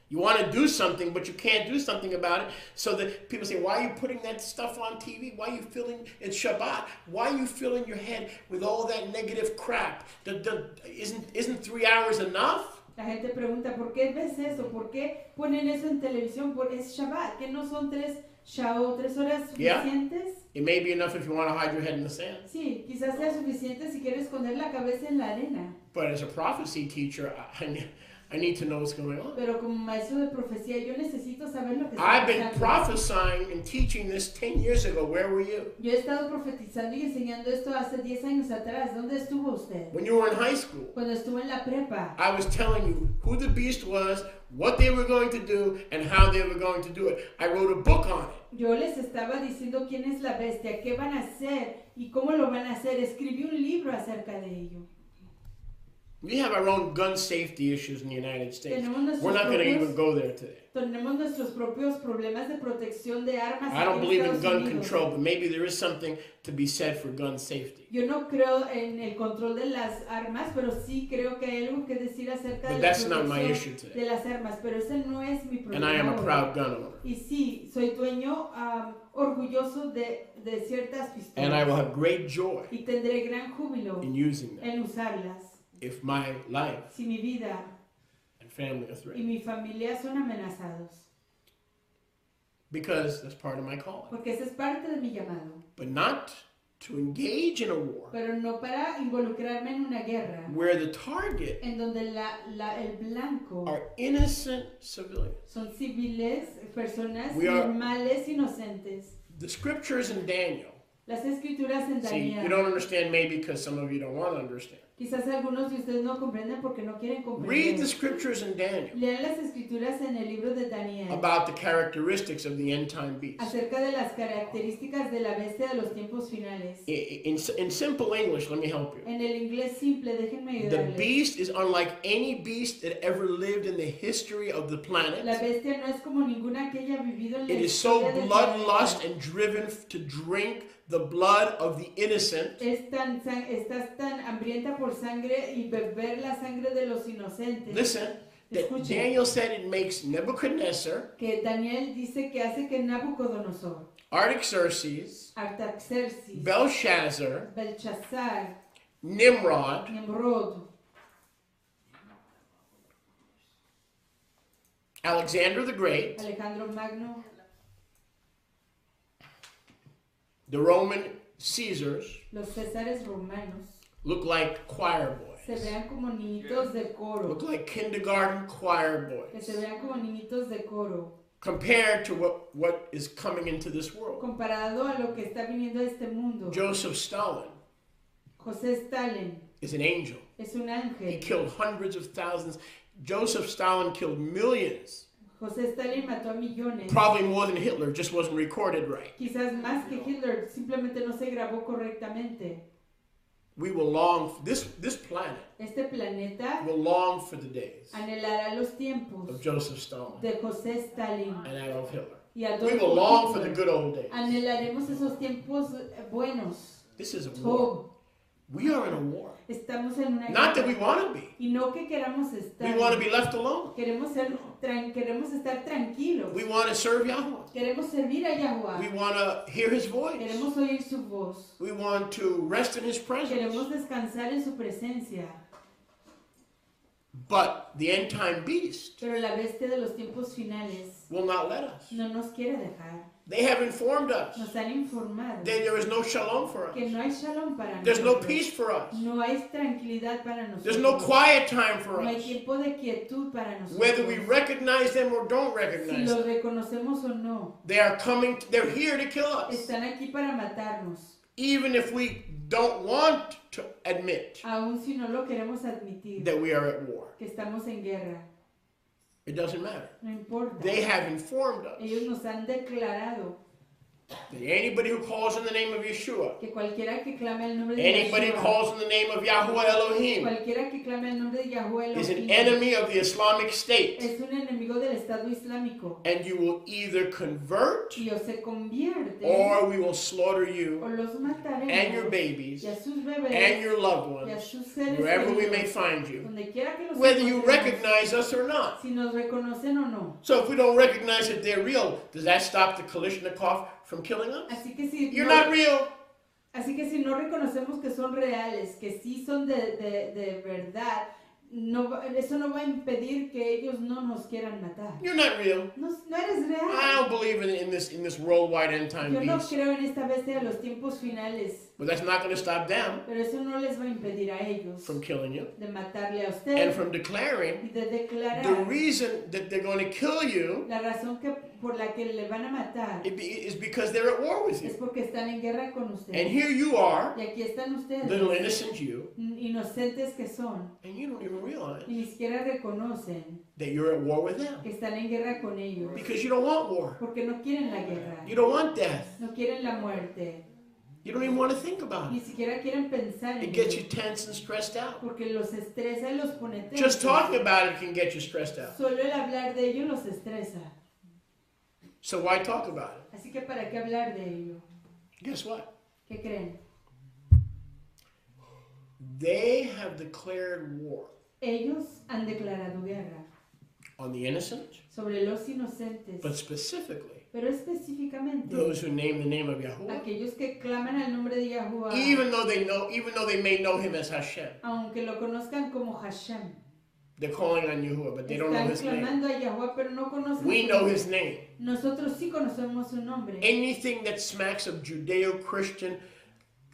You want to do something, but you can't do something about it. So that people say, why are you putting that stuff on TV? Why are you filling, it's Shabbat, why are you filling your head with all that negative crap? Isn't 3 hours enough? La gente pregunta, ¿por qué ves eso? ¿Por qué ponen eso en televisión? Porque es Shabbat, que no son 3 horas suficientes. It may be enough if you want to hide your head in the sand. Sí, quizás sea suficiente si quieres esconder la cabeza en la arena. But as a prophecy teacher, I need to know what's going on. Pero como maestro de profecía, yo necesito saber lo que está I've been pasando. prophesying and teaching this 10 years ago. Where were you? Yo he estado profetizando y enseñando esto hace 10 años atrás. ¿Dónde estuvo usted? When you were in high school. Cuando estuvo en la prepa. I was telling you who the beast was, what they were going to do, and how they were going to do it. I wrote a book on it. Yo les estaba diciendo quién es la bestia, qué van a hacer y cómo lo van a hacer. Escribí un libro acerca de ello. We have our own gun safety issues in the United States. Tenemos We're not going to even go there today. Tenemos nuestros propios problemas de protección de armas. I don't aquí en believe in Estados gun Unidos. control, but maybe there is something to be said for gun safety. Yo no creo en el control de las armas, pero sí creo que hay algo que decir acerca But de la that's not my protección issue today. de las armas, pero ese no es mi problema. And I am a ahora. proud gun owner. Y sí, soy dueño orgulloso de ciertas pistolas. And I will have great joy Y tendré gran júbilo in using them en usarlas. if my life Si mi vida and family are y threatened. mi familia son amenazados. Because that's part of my calling. Porque esa es parte de mi llamado. But not to engage in a war Pero no para involucrarme en una guerra where the target en donde el blanco are innocent civilians. son civiles, personas We are- normales, inocentes. The scriptures in Daniel. Las escrituras en See, you Daniel. don't understand maybe because some of you don't want to understand. Quizás algunos de ustedes no comprenden porque no quieren Read the comprender. scriptures in Daniel Lean las escrituras en el libro de Daniel about the characteristics of the end time beast. acerca de las características de la bestia de los tiempos finales. In simple English, let me help you. En el inglés simple, déjenme The ayudarles. beast is unlike any beast that ever lived in the history of the La planet. bestia no es como ninguna que haya vivido en la It is so historia del bloodlust planeta. and driven to drink the blood of the innocent. Estás tan hambrienta por sangre y beber la sangre de los inocentes. Listen, that Escuchen. Daniel said it makes Nebuchadnezzar, Que Daniel dice que hace que Nabucodonosor, Artaxerxes, Artaxerxes, Belshazzar, Belshazzar, Nimrod, Nimrod, Alexander the Great, Alejandro Magno, the Roman Caesars los Césares romanos look like choir se boys, vean como niñitos de coro, look like kindergarten choir que se boys, vean como niñitos de coro, compared to what is coming into this world. comparado a lo que está viniendo a este mundo. Joseph Stalin José Stalin is an angel. es un He ángel. killed hundreds of thousands. Joseph Stalin killed millions. José Stalin mató a millones. Probably more than Hitler, just wasn't recorded right. Quizás más que Hitler, simplemente no se grabó correctamente. We will long, this planet Este planeta will long for the days anhelará los tiempos of Joseph Stalin de José Stalin and Adolf Hitler. y We Adolfo will long for the Hitler. good old days. Anhelaremos esos tiempos buenos. This is a war. Job, We are in a war. estamos en una Not that we guerra. want to be. Y no que queramos estar. We want to be left alone. Queremos estar tranquilos. We want to serve Yahweh. Queremos servir a We Yahuwah. want to hear His voice. Queremos oír su voz. We want to rest in His presence. Queremos descansar en su presencia. But the end time beast Pero la bestia de los tiempos finales will not let us. no nos quiere dejar. They have informed us Nos han informado that there is no shalom for us. que no hay shalom para There's no nosotros. peace for us. No hay tranquilidad para nosotros. There's no quiet time for No hay us. tiempo de quietud para nosotros. Whether we recognize them or don't Si recognize los them, reconocemos o no, they are coming, they're here to kill us. están aquí para matarnos. Even if we don't want to admit Aun si no lo queremos admitir, that we are at war. que estamos en guerra. It doesn't matter. No importa. They have informed us Ellos nos han declarado that anybody who calls in the name of Yeshua, que cualquiera que clame el nombre de anybody who Yahshua, calls in the name of Yahweh Elohim, cualquiera que clame el nombre de Yahuwah is an Elohim, enemy of the Islamic State. es un enemigo del Estado Islámico. And you will either convert Y o se convierte or we will slaughter o you los mataremos and your babies y a sus bebés and your loved y a ones sus seres wherever we queridos, may find you, donde quiera que los whether you encontremos, recognize us or not. si nos reconocen o no. So if we don't recognize that they're real, does that stop the Kalashnikov from killing us? Así que si You're no, not real. así que si no reconocemos que son reales, que sí son de verdad, eso no va a impedir que ellos no nos quieran matar. You're not real. No, no eres I real. don't believe in this worldwide end time Yo no beast. creo en esta bestia de los tiempos finales, But that's not going to stop them pero eso no les va a impedir a ellos from killing you de matarle a and usted from declaring y de the declarar reason that they're going to kill you la razón por la que le van a matar is because they're at war with es you. porque están en guerra con usted. And here you are, Y aquí están ustedes, little innocent you, inocentes que son, and you don't even realize y ni siquiera reconocen that you're at war with them que están en guerra con ellos, because you don't want war. porque no quieren la guerra, You don't want death. no quieren la muerte, You don't even want to think about ni it. siquiera quieren pensar en It gets ello, you tense and stressed out. porque los estresa y los pone tensos. Just talking about it can get you stressed out. Solo el hablar de ello los estresa. So why talk about it? Así que ¿para qué hablar de ello? Guess what? ¿Qué creen? They have declared war Ellos han declarado guerra on the innocent, sobre los inocentes, but specifically pero específicamente those who name the name of Yahuwah, aquellos que claman al nombre de Yahuwah, even though they may know him as Hashem. aunque lo conozcan como Hashem. They're calling on Yahuwah, but they don't know Están his name. clamando a Yahuwah, pero no conocen We su know nombre. his name. Nosotros sí conocemos su nombre. Anything that smacks of Judeo-Christian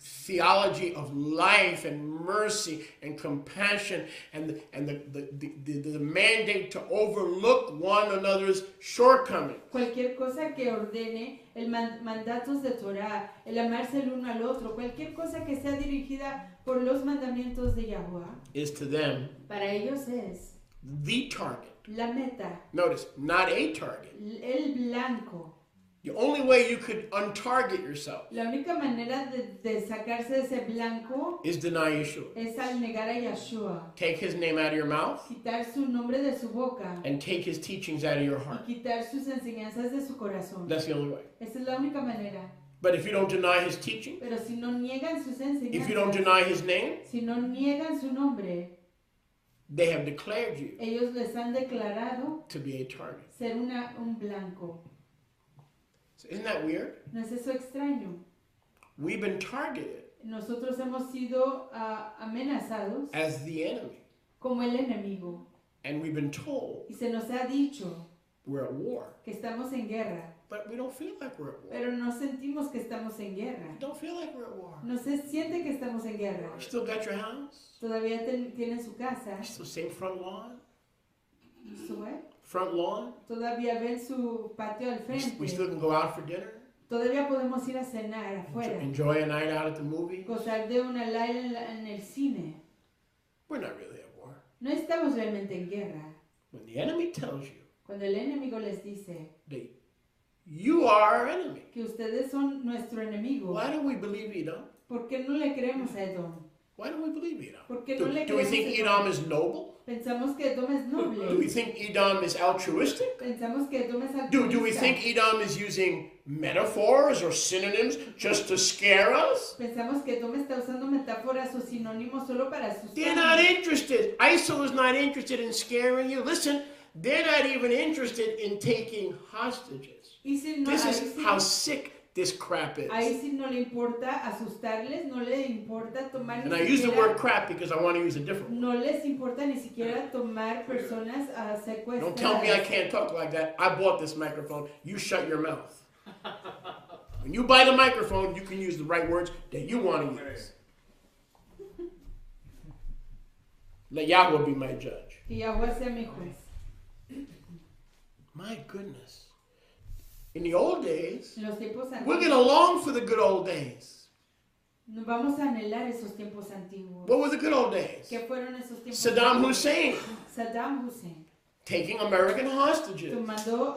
theology of life and mercy and compassion and the mandate to overlook one another's shortcomings. Cualquier cosa que ordene el mandatos de Torah, el amarse el uno al otro, cualquier cosa que sea dirigida por los mandamientos de Yahweh, is to them para ellos es the target. la meta, Notice, not a target. el blanco. The only way you could untarget yourself La única manera de sacarse de ese blanco is deny Yeshua. es al negar a Yeshua, Take his name out of your mouth quitar su nombre de su boca and take his teachings out of your y heart. quitar sus enseñanzas de su corazón. That's the only way. Esa es la única manera. But if you don't deny his teaching, Pero si no niegan sus if you don't enseñanzas, deny his name, si no niegan su nombre, they have declared you ellos les han declarado to be a target. ser un blanco. So isn't that weird? ¿No es eso extraño? We've been targeted Nosotros hemos sido amenazados as the enemy. como el enemigo And we've been told y se nos ha dicho we're at war. que estamos en guerra, But we don't feel like we're at war. pero no sentimos que estamos en guerra. We don't feel like we're at war. No se siente que estamos en guerra. You still got your house? Todavía tienen su casa, You still same front lawn? su Front lawn? todavía ven su patio al We frente. still can go out for dinner? Todavía podemos ir a cenar afuera, Enjoy a night out at the movies? gozar de una light en el cine. We're not really at war. No estamos realmente en guerra. When the enemy tells you Cuando el enemigo les dice that you are our enemy, que ustedes son nuestro enemigo, why don't we believe Edom? ¿por qué no le creemos a Edom? Why don't we believe Edom? ¿Por qué no le Do we creemos think a Edom Edom? is noble? Pensamos que Edom es Do we noble. think Edom is altruistic? Pensamos que Edom es Do we altruista. think Edom is using metaphors or synonyms just to scare us? Pensamos que Edom está usando metáforas o sinónimos solo para They're not asustarnos. interested. ISIL is not interested in scaring you. Listen, they're not even interested in taking hostages. Y si no, This ahí is sí- how sick this crap is. ahí sí no le importa asustarles, no le importa tomar And ni I use the word siquiera, crap because I want to use a different one. no les importa ni siquiera tomar personas Don't tell me I secuestradas. can't talk like that. I bought this microphone. You shut your mouth. When you buy the microphone, you can use the right words that you want to use. Let Yahweh be my judge. Que Yahweh sea mi juez. My goodness. In the old days, En los tiempos we're going antiguos, to long for the good old days. nos vamos a anhelar esos tiempos antiguos. What were the good old days? ¿Qué fueron esos tiempos Saddam antiguos? Hussein Saddam Hussein, taking American hostages, tomando,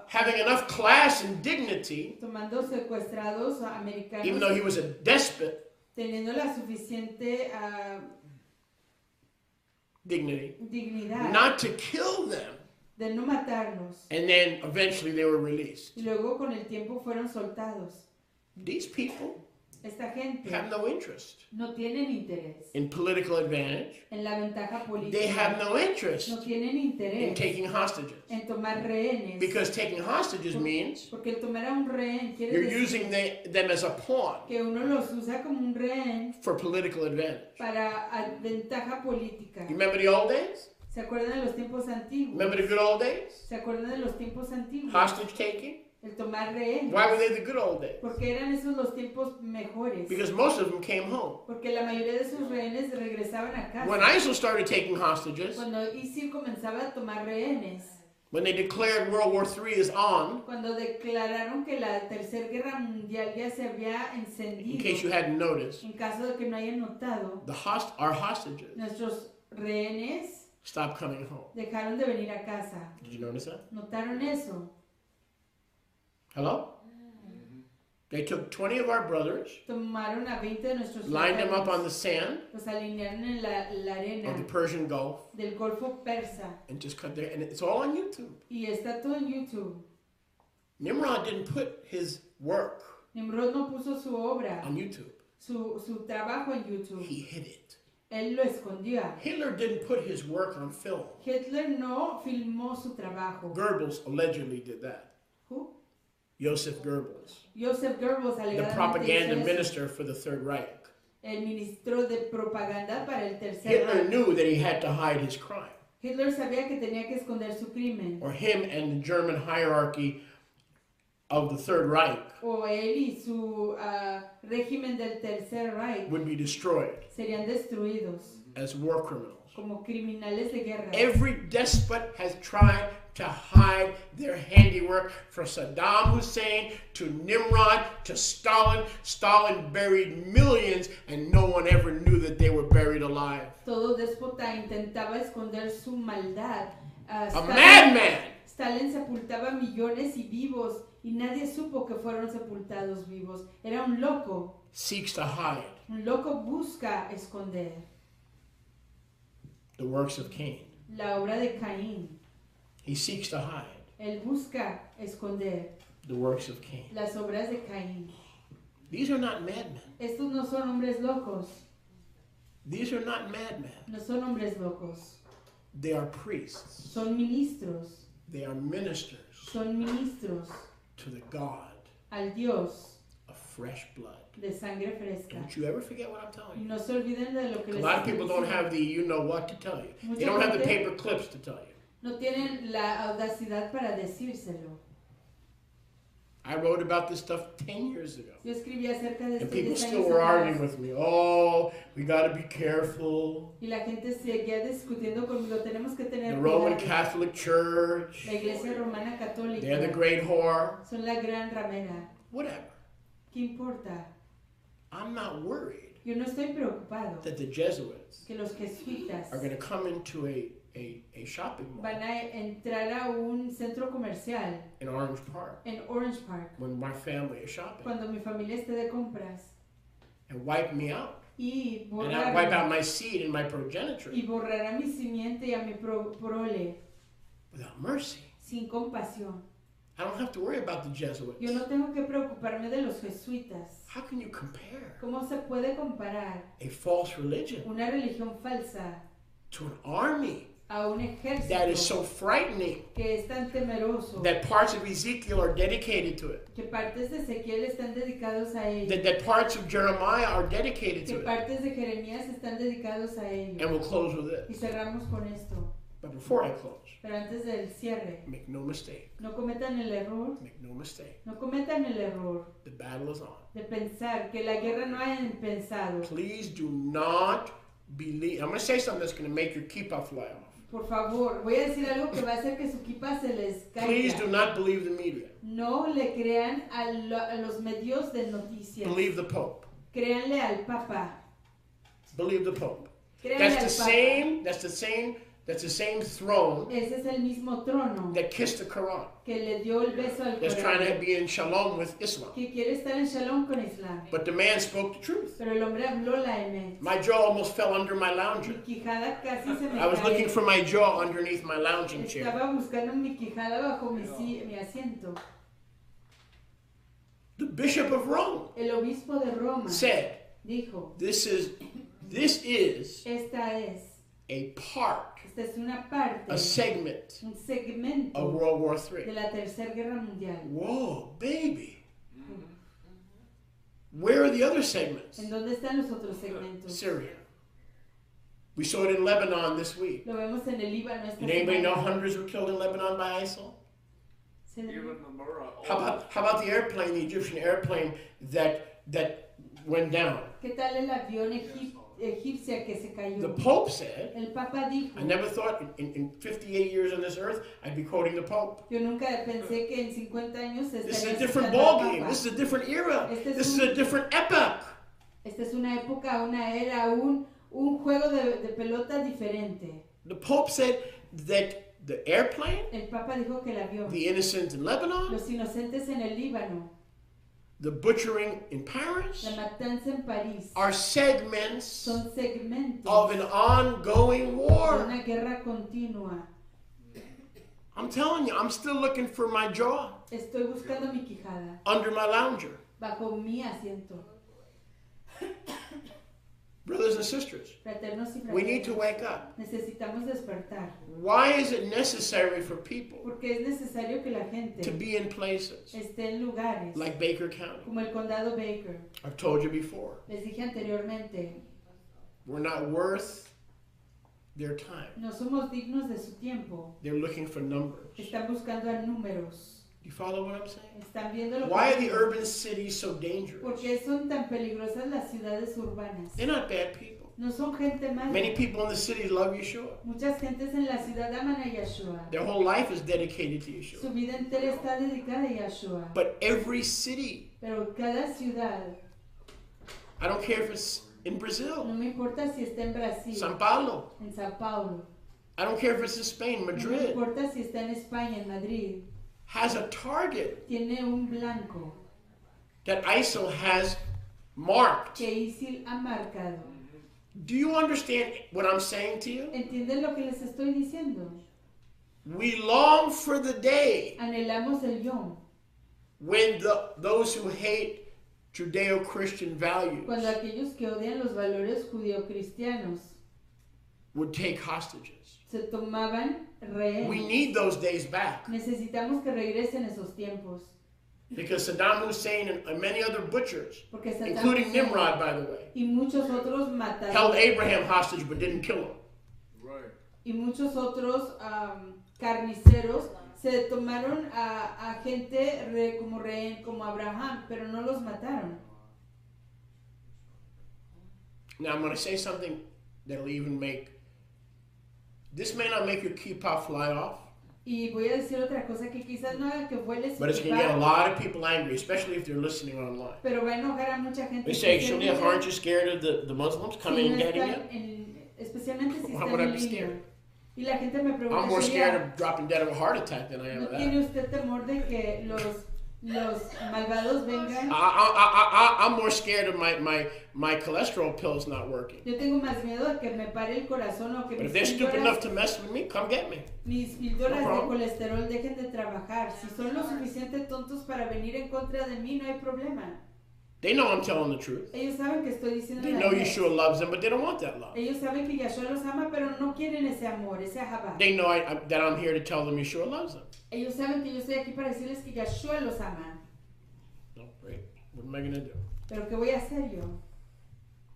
having enough class and dignity, tomando secuestrados americanos, even though he was a despot, teniendo la suficiente dignity, dignidad not to kill them. de no matarlos. And then eventually they were released. Y luego con el tiempo fueron soltados. These people Esta gente have no interest no tienen interés in political advantage. en la ventaja They have política. no interest No tienen in interés taking hostages. en tomar rehenes. Because taking hostages means Porque el tomar a un rehén quiere you're decir using them as a pawn que uno los usa como un rehén for political advantage. para ventaja política. You remember the old days? ¿Se acuerdan de los tiempos antiguos? Remember the good old days? ¿Se acuerdan de los tiempos antiguos? Hostage taking? El tomar rehenes. Why were they the good old days? Porque eran esos los tiempos mejores. Because most of them came home. Porque la mayoría de esos rehenes regresaban a casa. When ISIL started taking hostages, Cuando ISIL comenzaba a tomar rehenes, when they declared World War III is on, cuando declararon que la Tercera Guerra Mundial ya se había in encendido, case you hadn't noticed, en caso de que no hayan notado, our hostages nuestros rehenes stopped coming home. dejaron de venir a casa. Did you notice that? ¿Notaron eso? Hello? They took 20 of our brothers, Tomaron a 20 de nuestros lined them up on the hermanos, sand los alinearon en la of arena the Persian Gulf del Golfo Persa. and just cut their, and it's all on YouTube. Y está todo en YouTube. Nimrod didn't put his work Nimrod no puso su obra, on YouTube. su trabajo en YouTube. He hid it. Él lo escondía. Hitler didn't put his work on film. Hitler no filmó su trabajo. Goebbels allegedly did that. Who? Joseph Goebbels, Joseph Goebbels the alegadamente propaganda hizo eso. minister for the Third Reich. El ministro de propaganda para el Tercer Hitler Reich. knew that he had to hide his crime, Hitler sabía que tenía que esconder su crimen. or him and the German hierarchy of the Third Reich O él y su régimen del Tercer Reich would be destroyed serían destruidos as war criminals. como criminales de guerra. Every despot has tried to hide their handiwork. From Saddam Hussein to Nimrod to Stalin. Stalin buried millions and no one ever knew that they were buried alive. Todo déspota intentaba esconder su maldad. A madman! Stalin sepultaba millones y vivos y nadie supo que fueron sepultados vivos. Era un loco. Seeks to hide Un loco busca esconder the works of Cain. la obra de Caín. He seeks to hide Él busca esconder the works of Cain. las obras de Caín. These are not madmen. Estos no son hombres locos. These are not madmen. No son hombres locos. They are priests. Son ministros. They are ministers Son ministros to the God al Dios of fresh blood. de sangre fresca. Don't you ever forget what I'm telling Y you. no se olviden de lo que A les lot of estoy people don't diciendo. have the you know what to tell you. Mucha They don't have the gente- paper clips to tell you. No tienen la audacidad para decírselo. I wrote about this stuff 10 years ago. Yo escribí acerca de And esto people 10 still años were atrás. arguing with me. Oh, we got to be careful. Y la gente seguía discutiendo conmigo. Tenemos que The tener Roman cuidado. Catholic Church, La iglesia romana they're the católica great whore. son la gran ramera. Whatever. ¿Qué importa? I'm not worried Yo no estoy preocupado that the Jesuits que los jesuitas are going to come into a shopping mall van a entrar a un centro comercial in Orange Park en Orange Park when my family is shopping cuando mi familia esté de compras and wipe me out. y And I wipe out borrar my seed and my progenitor y borrar a mi simiente y a mi prole without mercy. sin compasión. I don't have to worry about the Jesuits. Yo no tengo que preocuparme de los jesuitas. How can you compare ¿Cómo se puede comparar a false religion una religión falsa to an army a un that is ejército so frightening que es tan temeroso, that parts of Ezekiel are dedicated to it, que partes de Ezequiel están dedicados a ello, that parts of Jeremiah are dedicated que to it? partes de Jeremías están dedicados a ello? And we'll close with Y this. cerramos con esto. But before I close, Pero antes del cierre, make no mistake, no cometan el error, make no mistake. no cometan el error The battle is on. de pensar que la guerra no ha empezado. Please do not believe. I'm going to say something that's going to make your kippah fly off. Por favor, voy a decir algo que va a hacer que su kippah se les Please do caiga. not believe the media. No le crean a los medios de noticias. Believe the Pope. Créanle al Papa. Believe the Pope. Créanle That's the al Papa. same. That's the same throne Ese es el mismo trono that kissed the Quran. que le dio el beso al That's trying to Corán, be in shalom with Islam. que quiere estar en shalom con Islam. But the man spoke the truth. Pero el hombre habló la emet. My jaw almost fell under my Mi lounger. quijada casi se me I was cae. looking for my jaw underneath my lounging chair. Estaba buscando mi quijada bajo mi asiento. The Bishop of Rome El obispo de Roma said, dijo, this is esta es a part, esta es una parte, a segment un segmento of World War de III. la Tercera Guerra Mundial. Whoa, baby. Where are the other segments? ¿En dónde están los otros segmentos? Syria. We saw it in Lebanon this week. Lo vemos en el Líbano esta Did anybody know semana. hundreds were killed in Lebanon by ISIL? Se- How about the airplane, the Egyptian airplane that went down? ¿Qué tal el avión egipcia que se The cayó? Pope said, El Papa dijo, I never thought in 58 years on this earth I'd be quoting the Pope. yo nunca pensé que en 50 años This is estaría a different citando al ballgame. Papa. This is a different era. Este es This is un- a different epoch. Esta es una época, una era, un juego de pelota diferente. The Pope said that the airplane, El Papa dijo que el avión, the innocents in Lebanon, los inocentes en el Líbano, the butchering in Paris la matanza en París, are segments son segmentos of an ongoing de war. una guerra continua. I'm telling you, I'm still looking for my jaw Estoy buscando mi quijada under my lounger. bajo mi asiento. Brothers and sisters, Fraternos y we need to fraternas, wake up. necesitamos despertar. Why is it necessary for people Porque es necesario que la to gente be in places esté en lugares like Baker County? como el condado Baker. I've told you before, Les dije anteriormente, we're not worth their time. no somos dignos de su tiempo. They're looking for numbers. Están buscando a números. You follow what I'm saying? ¿Están viendo lo Why are que the digo? urban cities so dangerous? ¿Por qué son tan peligrosas las ciudades urbanas? They're not bad people. No son gente mala. Many people in the cities love Yeshua. Muchas gentes en la ciudad aman a Yeshua. Their whole life is dedicated to Su Yeshua. vida entera está dedicada a Yeshua. But every city, Pero cada ciudad, I don't care if it's in no Brazil, me importa si está en Brasil, Sao Paulo, en Sao Paulo, I don't care if it's in Spain, no me Madrid, importa si está en España, en Madrid, has a target tiene un blanco that ISIL has marked. que ISIL ha marcado. Do you understand what I'm saying to you? ¿Entienden lo que les estoy diciendo? We long for the day Anhelamos el yom, when those who hate Judeo-Christian values cuando aquellos que odian los valores judio-cristianos would take hostages. se tomaban We rehenes. need those days back Necesitamos que regresen esos tiempos, because Saddam Hussein and many other butchers, porque Saddam including Hussein Nimrod, by the way, y muchos otros held matadores Abraham hostage but didn't kill him. y muchos otros carniceros se tomaron a gente como rehén, como Abraham, pero no los mataron. Now I'm going to say something that'll even make, this may not make your kippah fly off, Y voy a decir otra cosa que quizás no haga que vueles, but it's going to get a lot of people angry, especially if they're listening online. pero va a enojar a mucha gente. They say, especialmente Shulia, aren't you scared of the Muslims si coming no and getting están you? especialmente si Why están would I en be línea. scared? Y la gente me pregunta, I'm more scared "Shulia, of dropping dead of a heart attack than I am ¿no of that. tiene usted temor de que los malvados vengan?" I'm more scared of my cholesterol pills not working. Yo tengo más miedo de que me pare el corazón o que But if mis they're stupid enough píldoras, to mess with me, come get me. mis píldoras No de problem. colesterol dejen de trabajar. Si son lo suficiente tontos para venir en contra de mí, no hay problema. They know I'm telling the truth. Ellos saben que estoy diciendo They la know verdad. Yeshua loves them, but they don't want that love. Ellos saben que Yeshua los ama, pero no quieren ese amor, ese ahabá. They know that I'm here to tell them Yeshua loves them. Ellos saben que yo estoy aquí para decirles que Yeshua los ama. No, great. What am I going to do? Pero ¿qué voy a hacer yo?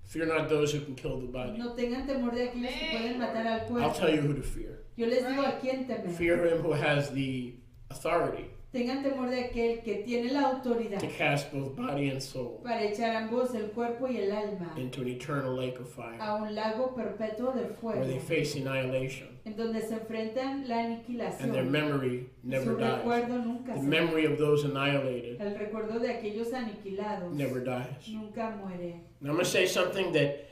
Fear not those who can kill the body. No tengan temor de aquellos que pueden matar al I'll cuerpo. tell you who to fear. Yo les digo a quién temer. Fear him who has the authority Tengan temor de aquel que tiene la autoridad to cast both body and soul para echar ambos, el cuerpo y el alma, into an eternal lake of fire a un lago perpetuo de where they fuego, face annihilation en donde se enfrentan la and their aniquilación. memory never Su dies. recuerdo nunca The se memory of those annihilated El recuerdo de aquellos aniquilados never dies. nunca muere. Now I'm going to say something that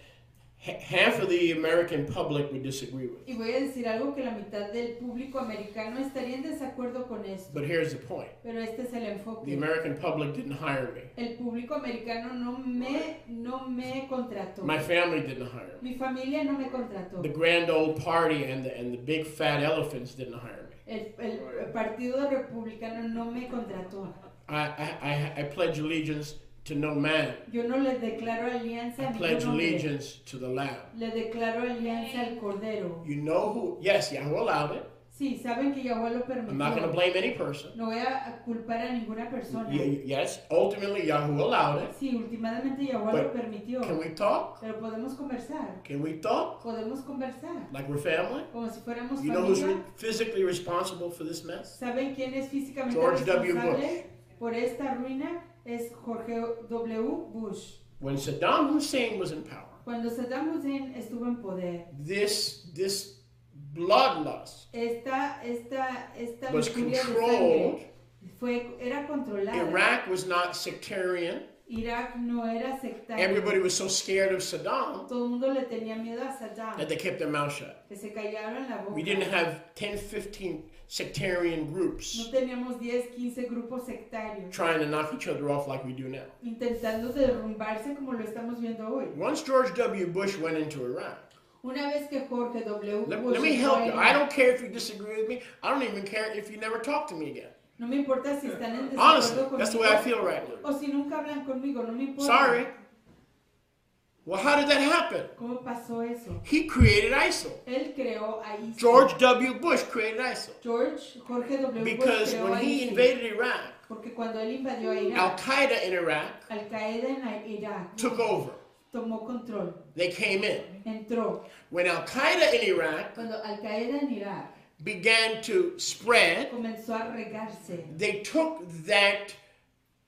half of the American public would disagree with. Y voy a decir algo que la mitad del público americano estaría en desacuerdo con esto, But here's the point. pero este es el The enfoque. American public didn't hire me. El público americano no me contrató. My family didn't hire me. Mi familia no me contrató. The grand old party and the big fat elephants didn't hire me. El partido republicano no me contrató. I pledge allegiance to no man. Yo no le declaro alianza I a pledge ningún hombre. allegiance to the Lamb. Le declaro alianza al Cordero. You know who? Yes, Yahweh allowed it. Sí, saben que Yahweh lo I'm not going to permitió. blame any person. No voy a culpar a ninguna persona. Yes, ultimately Yahweh allowed it. Sí, últimamente Yahweh But lo permitió. Can we talk? Pero podemos conversar. Can we talk? Podemos conversar. Like we're family? Como si fuéramos You know who's familia. physically responsible for this mess? ¿Saben quién es físicamente George W. responsable por esta ruina? Es Jorge W. Bush. When Saddam Hussein was in power, Cuando Saddam Hussein estuvo en poder, this bloodlust esta was lujuria de controlled. sangre era controlada. Iraq was not sectarian. Irak no era sectario. Everybody was so scared of Saddam Todo el mundo le tenía miedo a Saddam, that they kept their mouth shut. que se callaron la boca. We didn't have 10, 15 sectarian No groups teníamos 10, 15 grupos sectarios trying to knock each other off like we do now. intentando derrumbarse como lo estamos viendo hoy. Once George W. Bush went into Iraq, Una vez que Jorge W. let Bush me entró help a you. Irak, I don't care if you disagree with me. I don't even care if you never talk to me again. no me importa si están en Honestly, desacuerdo that's the way I conmigo feel right now. o si nunca hablan conmigo, no me importa. Sorry. Well, how did that happen? ¿Cómo pasó eso? He created ISIL. Él creó a ISIL. George W. Bush created ISIL. Jorge W. Bush Because creó when a he ISIL. invaded Iraq, Porque cuando él invadió a Irak, Al-Qaeda in Iraq Al-Qaeda en Irak took over. tomó control, They came in. entró. When Al-Qaeda in Iraq Cuando Al-Qaeda en Irak began to spread. comenzó a regarse. They took that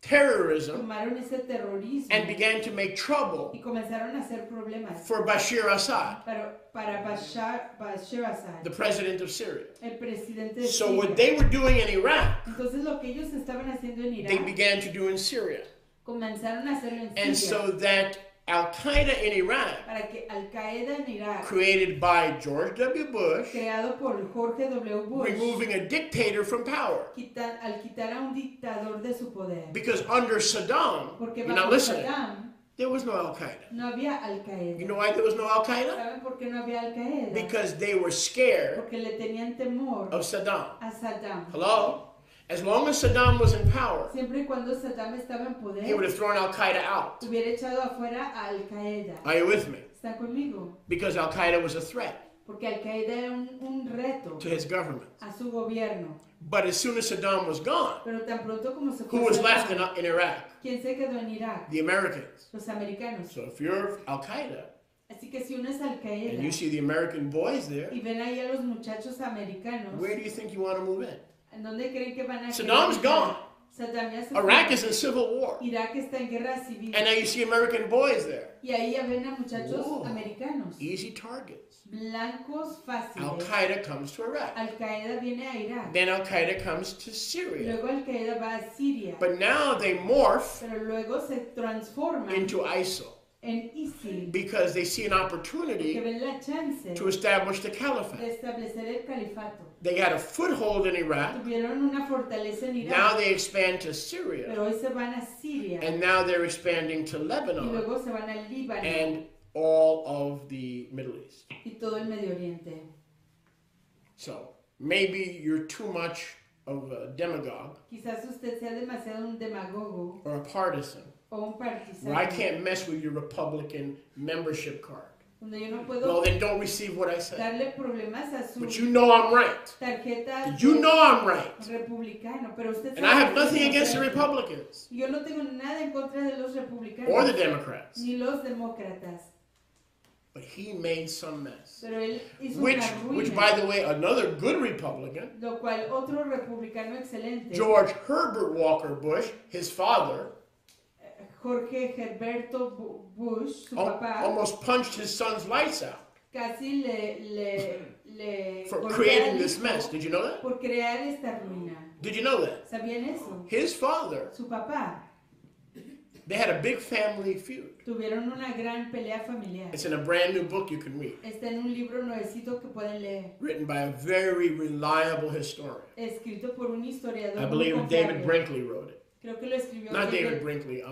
terrorism Tomaron ese terrorismo and began to make trouble y comenzaron a hacer problemas for Bashir Assad, para Bashar Assad, the president of Syria. el presidente de So Siria. what they were doing in Iraq, Entonces lo que ellos estaban haciendo en they Irak, began to do in Syria. comenzaron a hacerlo en And Siria. so that Al-Qaeda in Iraq, Para que Al-Qaeda en Irak, created by George W. Bush, creado por Jorge W. Bush, removing a dictator from power. al quitar a un dictador de su poder. Because under Saddam, Porque you're not bajo listening, Saddam there was no Al-Qaeda. no había Al-Qaeda. You know why there was no Al-Qaeda? ¿Saben por qué no había Al-Qaeda? Because they were scared Porque le tenían temor of Saddam. a Saddam. Hello? As long as Saddam was in power, Siempre y cuando Saddam estaba en he poder, would have thrown Al-Qaeda out. hubiera echado afuera a Al-Qaeda. Are you with me? ¿Están conmigo? Because Al-Qaeda was a threat Porque Al-Qaeda era un reto to his government. a su gobierno. But as soon as Saddam was gone, Pero tan pronto como se who fue was left Saddam, in Iraq? ¿quién se quedó en Irak? The Americans. Los americanos. So if you're Al-Qaeda Así que si uno es and Al-Qaeda you see the American boys there, y ven ahí a los muchachos americanos, where do you think you want to move in? ¿en dónde creen que van a Saddam's querer? gone. Saddam ya se Iraq fue. is in civil war. Irak está en guerra civil. And now you see American boys there. Y ahí ya ven a muchachos Whoa. americanos. Easy targets. Blancos fáciles. Al-Qaeda comes to Iraq. Al-Qaeda viene a Irak. Then Al-Qaeda comes to Syria. Luego Al-Qaeda va a Siria. But now they morph Pero luego se transforma into ISIL en ISIL. because they see an Que opportunity ven la chance to establish the de caliphate. establecer el califato. They got a foothold in Iraq. Tuvieron una fortaleza en Now Irak. they expand to Syria. Pero hoy se van a Siria. And now they're expanding to Y Lebanon luego se van al Líbano. and all of the Middle East. Y todo el Medio Oriente. So maybe you're too much of a demagogue Quizás usted sea demasiado un demagogo or a partisan o un partisano. where I can't mess with your Republican membership card. Donde yo no Well, puedo then don't receive what I say. darle problemas a su But you know I'm right. tarjeta You know I'm right. republicano. Pero usted And I sabe have que nothing yo against the soy- Republicans Yo no tengo nada en contra de los republicanos. or the Democrats. Ni los demócratas. But he made some mess. Pero él hizo Which, una which, ruina. by the way, another good Republican, Lo cual otro republicano excelente, George Herbert Walker Bush, his father, Jorge Herberto Bush, su papá, almost punched his son's lights out casi le for golpea creating al this hijo mess. Did you know that? por crear esta ruina. Did you know that? ¿Sabían eso? His father, Su papá they had a big family feud. tuvieron una gran pelea familiar. It's in a brand new book you can read, Está en un libro nuevecito que pueden leer, written by a very reliable historian. escrito por un historiador I muy believe David confiable. Brinkley wrote it. Creo que lo escribió Not David Brinkley.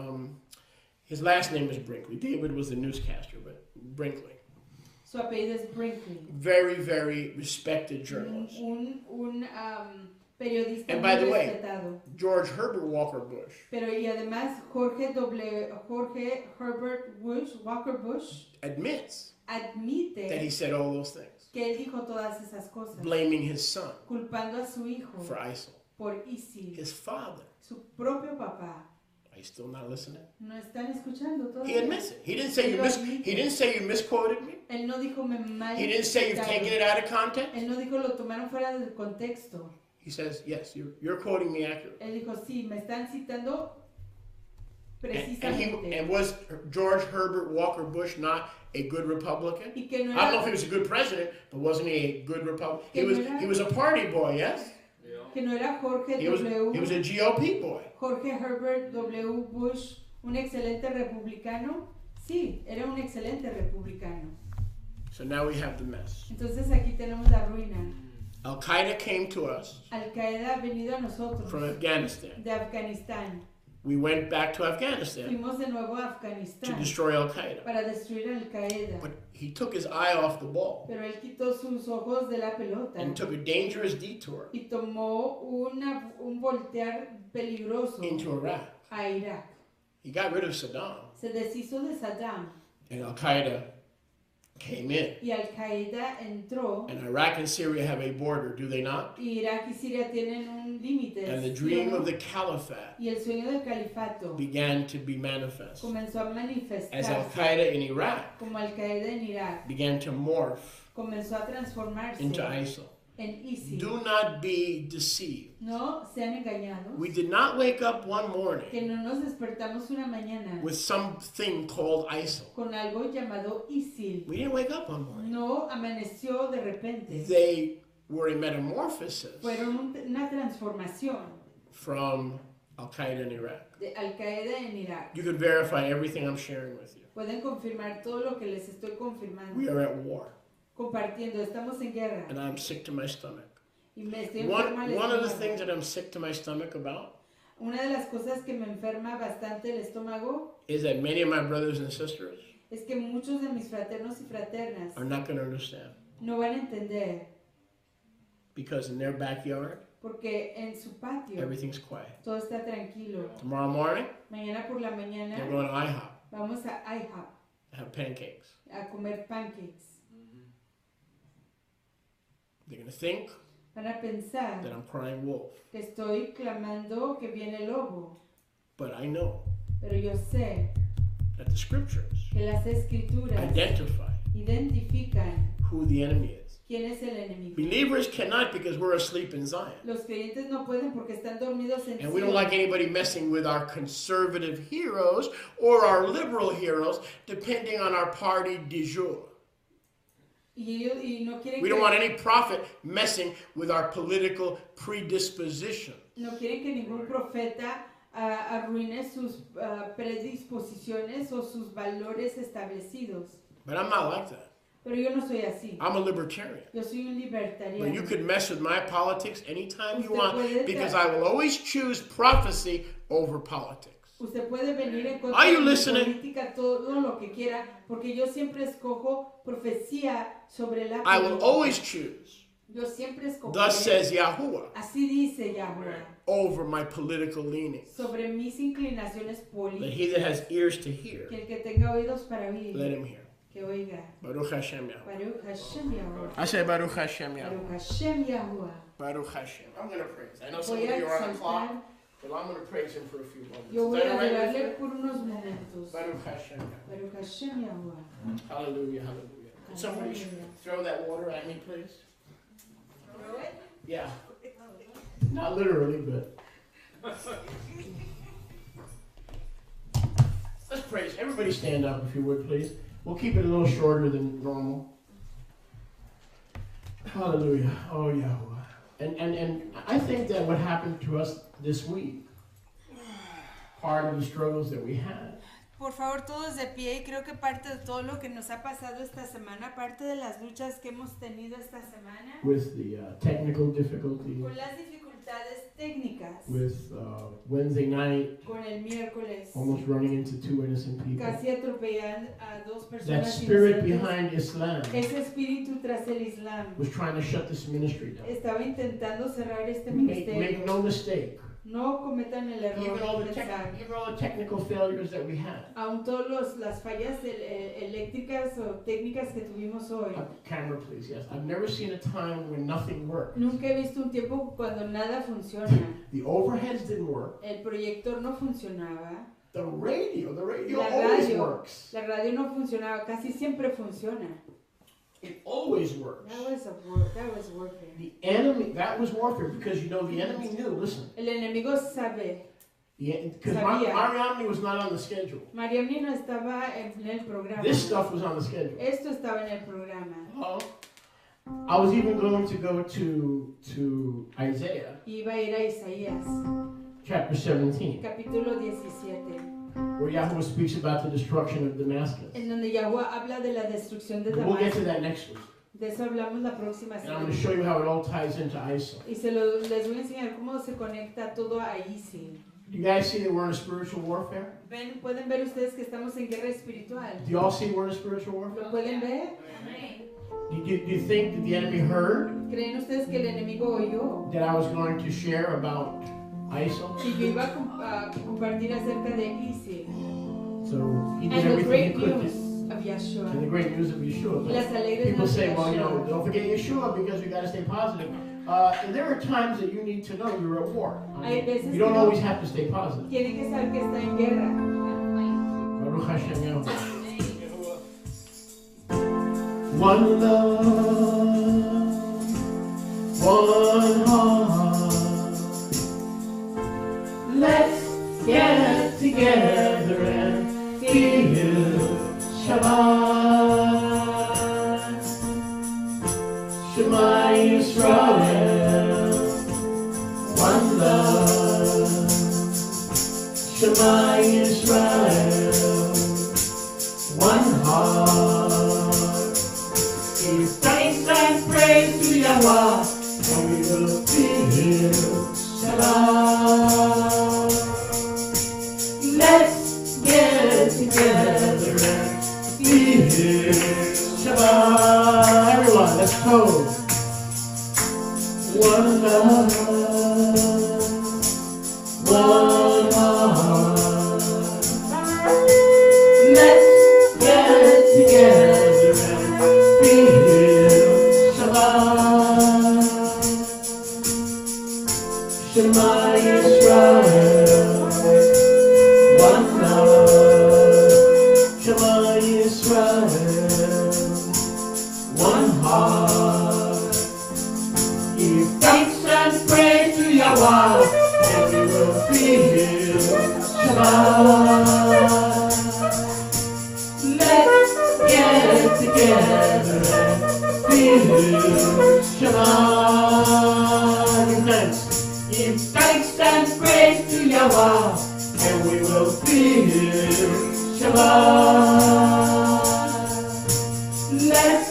His last name is Brinkley. David was the newscaster, but Brinkley. Su apellido es Brinkley. Very, very respected journalist. Un periodista And muy by the way, respetado. George Herbert Walker Bush Pero y además Jorge Herbert Bush, Walker Bush, admits that admite he said all those things, que él dijo todas esas cosas, blaming his son culpando a su hijo for ISIL. por ISIL. His father. Su propio papá. Are you still not listening? No están escuchando todo. He admits it. He didn't say you misquoted me. Él no dijo me mal. He didn't say you've taken it out of context. Él no dijo lo tomaron fuera del contexto. He says, yes, you're quoting me accurately. Él dijo sí, me están citando And precisamente. was George Herbert Walker Bush not a good Republican? Y que no I don't know era, if he was a good president, but wasn't he a good Republican? Que no era- He was a party boy, yes? que no era Jorge He was W. a GOP boy. Jorge Herbert W. Bush, un excelente republicano. Sí, era un excelente republicano. So now we have the mess. Entonces aquí tenemos la ruina. Al Qaeda came to us Al Qaeda ha venido a nosotros from Afghanistan. de Afganistán. We went back to Afghanistan Fuimos de nuevo a to Afganistán destroy Al Qaeda. para destruir Al Qaeda. But he took his eye off the ball Pero él quitó sus ojos de la pelota and took a dangerous detour y tomó un voltear peligroso into Iraq. a Irak. He got rid of Saddam, Se deshizo de Saddam and Al Qaeda came in. y Al Qaeda entró. And Iraq and Syria have a border, do they not? Y Irak y Siria tienen un límite. And the ¿sí o dream no? of the caliphate Y el sueño del califato began to be manifest comenzó a as Al manifestarse Qaeda in Iraq como Al Qaeda en Irak began to morph comenzó a transformarse into ISIL. en ISIL. Do not be deceived. No sean engañados. We did not wake up one Que morning no nos despertamos una mañana with something called ISIL. con algo llamado ISIL. We didn't wake up one morning. No amaneció de repente. They were a metamorphosis Fueron una transformación from Al-Qaeda in Iraq. de Al Qaeda en Irak. You could verify everything I'm sharing with you. Pueden confirmar todo lo que les estoy confirmando. We are at war, Compartiendo, estamos en guerra. and I'm sick to my stomach. Y me estoy enferma al One of the estómago. things that I'm sick to my stomach about Una de las cosas que me enferma bastante el estómago is that many of my brothers and sisters es que muchos de mis fraternos y fraternas are not going to understand no van a entender because in their backyard, porque en su patio everything's quiet. todo está tranquilo. Tomorrow morning, Mañana por la mañana they're going to IHOP, vamos a IHOP have pancakes. a comer pancakes. They're going to think Van a pensar that I'm crying wolf. que estoy clamando que viene el lobo, But I know pero yo sé that the scriptures que las escrituras identify identifican who the enemy is. quién es el enemigo. Believers cannot because we're asleep in Zion. Los creyentes no pueden porque están dormidos en And we don't Sion. like anybody messing with our conservative heroes or our liberal heroes, depending on our party du jour. Y no quieren We que, don't want any prophet messing with our political predisposition. no quieren que ningún profeta arruine sus predisposiciones o sus valores establecidos. But I'm not like that. Pero yo no soy así. I'm a libertarian. Yo soy un libertariano. But you could mess with my politics anytime you Usted want puede because I will always choose prophecy over politics. Usted puede venir en contra Are you de mi listening? política, todo lo que quiera, porque yo siempre escojo profecía sobre la I will política. always choose, Yo siempre escojo. thus says Yahuwah, Así dice Yahweh, over my political leanings. sobre mis inclinaciones That políticas. he that has ears to hear, Que el que tenga oídos para oír, let him hear. que oiga. Baruch Hashem Yahuwah. Baruch Hashem Yahweh. I say Baruch Hashem Yahuwah. Baruch Hashem Yahweh. Baruch Hashem. I'm going to praise. I know some Voy of a you are on the clock, exaltar, but I'm going to praise him for a few moments. yo voy Is a that all right with adorarle you? por unos momentos. Baruch Hashem Yahuwah. Baruch Hashem Yahweh. Hallelujah, hallelujah. Could somebody Hallelujah. throw that water at me, please? Throw it? Yeah. Not literally, but. Let's praise. Everybody stand up if you would, please. We'll keep it a little shorter than normal. Hallelujah. Oh, Yahweh. And I think that what happened to us this week, part of the struggles that we had, Por favor, todos de pie, y creo que parte de todo lo que nos ha pasado esta semana, parte de las luchas que hemos tenido esta semana, with the technical difficulties, con las dificultades técnicas, with Wednesday night, con el miércoles, almost running into two innocent people. casi atropellan a dos That personas spirit inocentes. behind Islam Ese espíritu tras el Islam was trying to shut this ministry down. estaba intentando cerrar este Make ministerio. no mistake, No cometan el error even all de the pensar. even all the technical failures that we had. Aún todas las fallas eléctricas o técnicas que tuvimos hoy. Camera, please. Yes, I've never seen a time when nothing worked. Nunca he visto un tiempo cuando nada funciona. The overheads didn't work. El proyector no funcionaba. The radio La always radio, works. la radio no funcionaba. Casi siempre funciona. It always works. That was warfare. The enemy, that was warfare because you know the enemy knew. Listen, El enemigo sabe. because Sabía. Mariamne was not on the schedule. Mariamne no estaba en el programa. This stuff was on the schedule. Esto estaba en el programa. Oh. I was even going to go to Isaiah Iba a ir a Isaías, chapter 17, capítulo 17, where Yahweh speaks about the destruction of Damascus. en donde Yahweh habla de la destrucción de But we'll get Damasco. to that next week. De eso hablamos la próxima And I'm going semana. to show you how it all ties into ISIL. Y les voy a enseñar cómo se conecta todo a ISIL. Do you guys see that we're in a spiritual warfare? Pueden ver ustedes que estamos en guerra espiritual. Do you all see we're in a spiritual warfare? ¿Lo pueden ver? Do you think that the enemy heard ¿Creen ustedes que el enemigo oyó? that I was going to share about ISIL? Que yo iba a compartir acerca de ISIL. So he did And the everything great he could. news of And the Yeshua. great news of Yeshua. Y las alegres People nuevas de say, well, Yeshua. don't forget Yeshua because we got to stay positive. And there are times that you need to know you're at war. Hay veces You don't que always have to stay positive. tienen que saber que está en guerra. Baruch Hashem Yahuwah. One love, one heart. Let's get together and feel Shabbat. Shema Yisrael, one love. Shema Yisrael, one heart. Give thanks and praise to Yahweh, and we will feel Shabbat. Let's get together and feel Shabbat. Everyone, let's go. One love, one heart. Let's get together and feel Shabbat. Shema Yisrael, one love. Shema Yisrael, one heart. Give thanks and praise to Yahweh, and we will feel Shabbat. Let's get together and feel Shabbat. Give thanks and praise to Yahweh, and we will feel Shabbat. Let's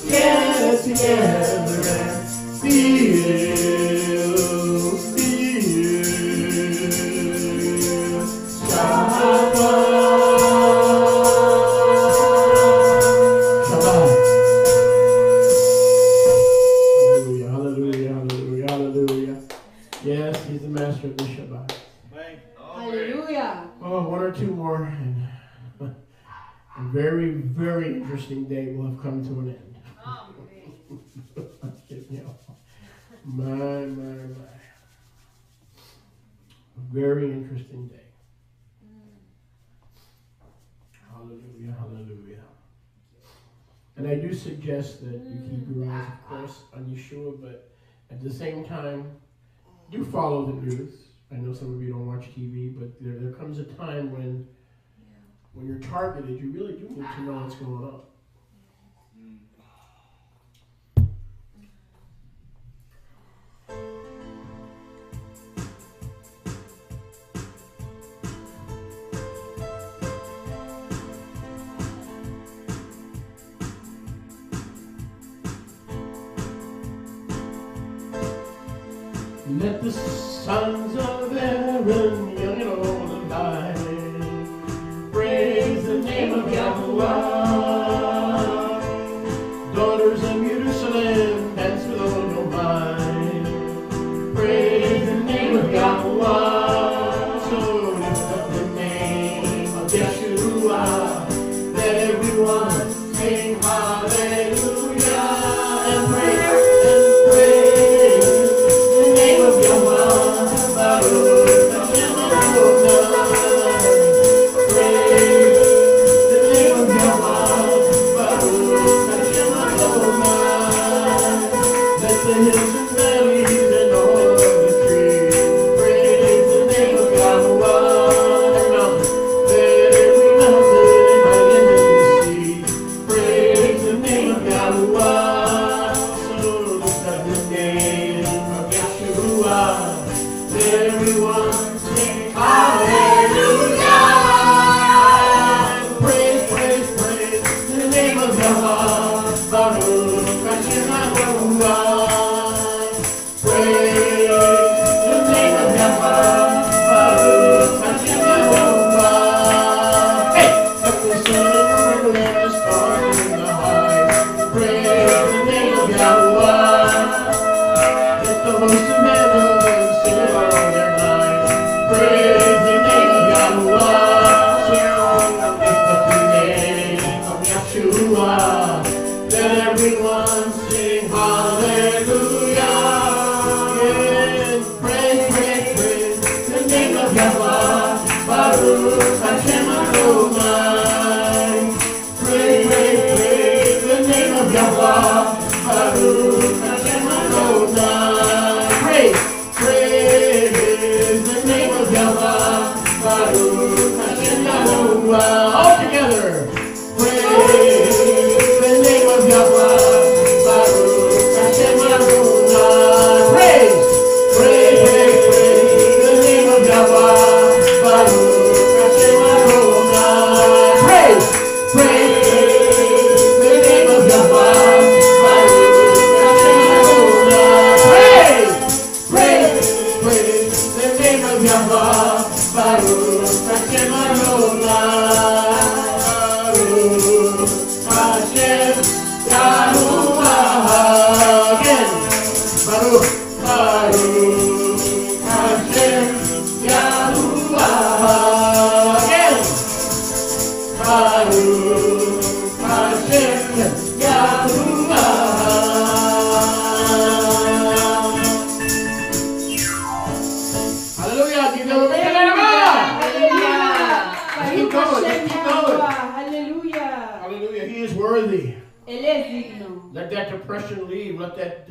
get together and feel Shabbat. Hallelujah, hallelujah, hallelujah, hallelujah. Yes, he's the master of the Shabbat. Hallelujah. Oh, one or two more, and a very, very interesting day will have come to an end. You know, my. A very interesting day. Hallelujah, hallelujah. And I do suggest that you keep your eyes, of course, on Yeshua, but at the same time, do follow the news. I know some of you don't watch TV, but there comes a time when you're targeted, you really do need to know what's going on. Let the sons of Aaron, young and old alike, praise the name of Yahweh. Daughters of Jerusalem, dance with all your might. Praise the name of Yahweh. So lift up the name of Yeshua. Let everyone sing hallelujah and praise. Praise the name of Yahweh, Baruch Hashem Adonai. Hashem, Yahuwah. Again. Baruch, Baruch Hashem, Yahuwah. Again. Baruch Hashem, Yahuwah. Hallelujah. Give them a big Keep going. Keep going. Hallelujah. Hallelujah. He is worthy. Él es digno. Let that depression leave. Let that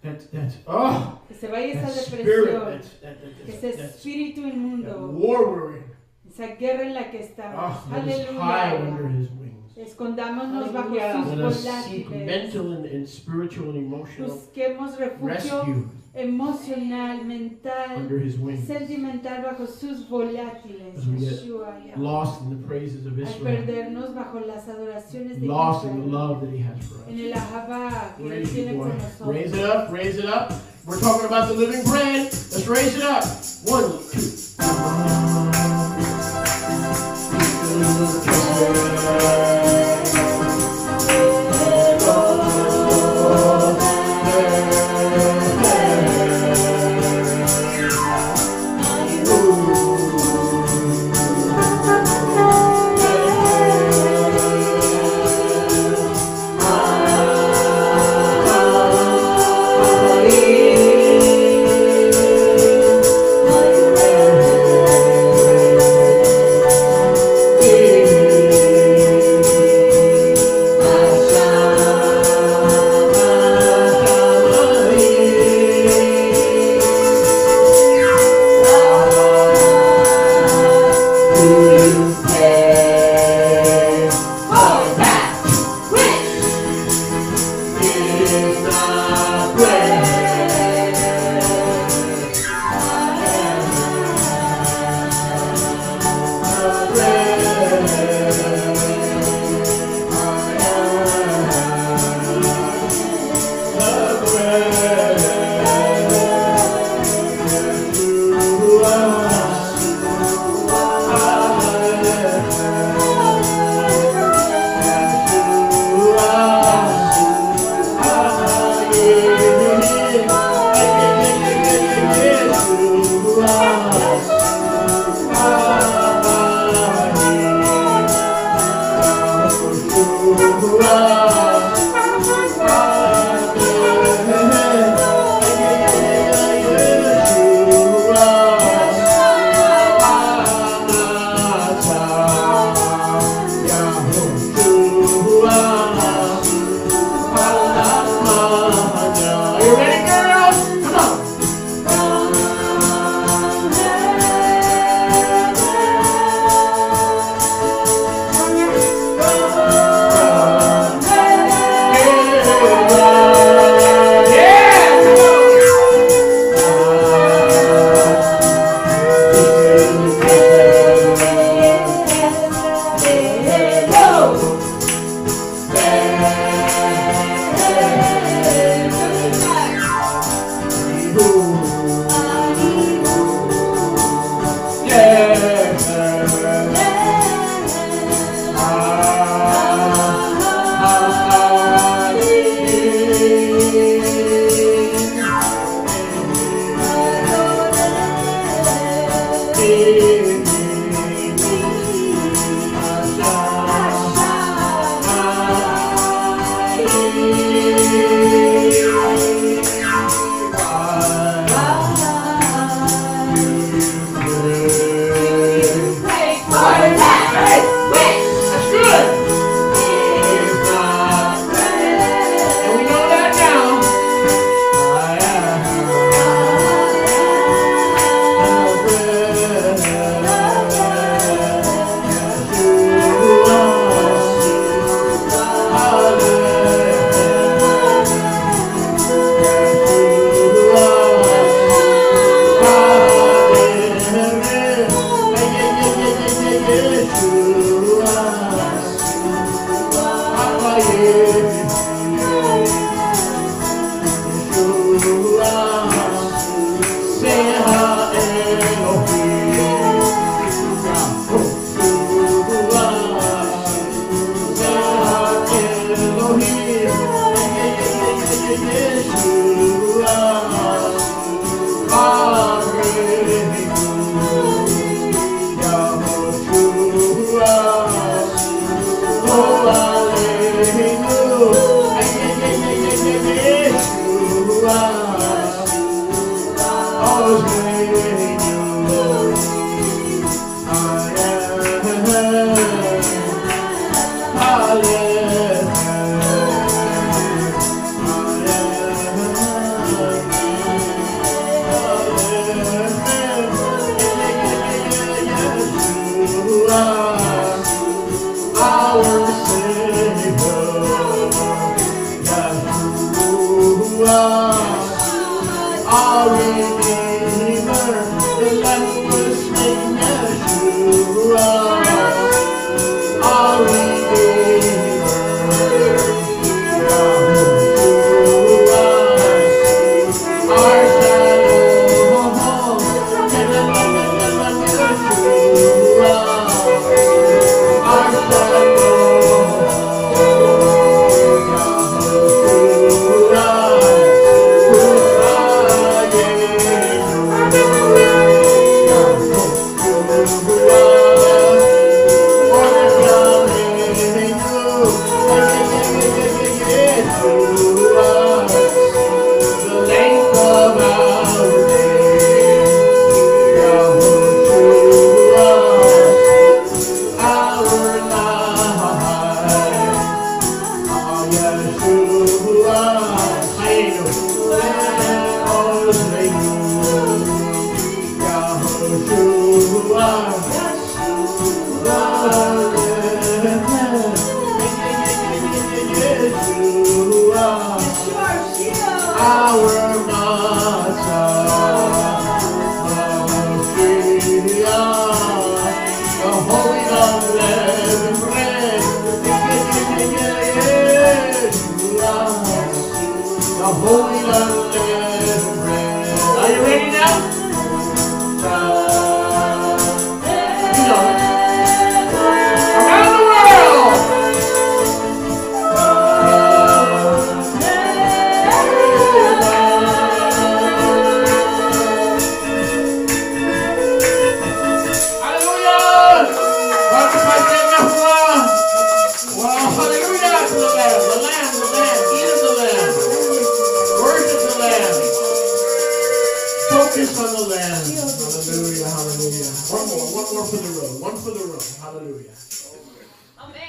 Que se vaya esa spirit, depresión. Ese espíritu that inmundo. war we're in. Esa guerra en la que estamos. Let us hide under Aleluya. his wings. Escondámonos bajo Let sus us seek volátiles. mental and spiritual and emotional Busquemos refugio rescue emocional, mental, under his wings. sentimental bajo sus volátiles. As we get Yeshua, ya. Lost in the praises of Al Israel. perdernos bajo las adoraciones de Lost in the Israel. love that he has for En us. el ahabá que Él Raise tiene it, boy. con nosotros. Raise it up, raise it up. We're talking about the living bread. Let's raise it up. 1, 2.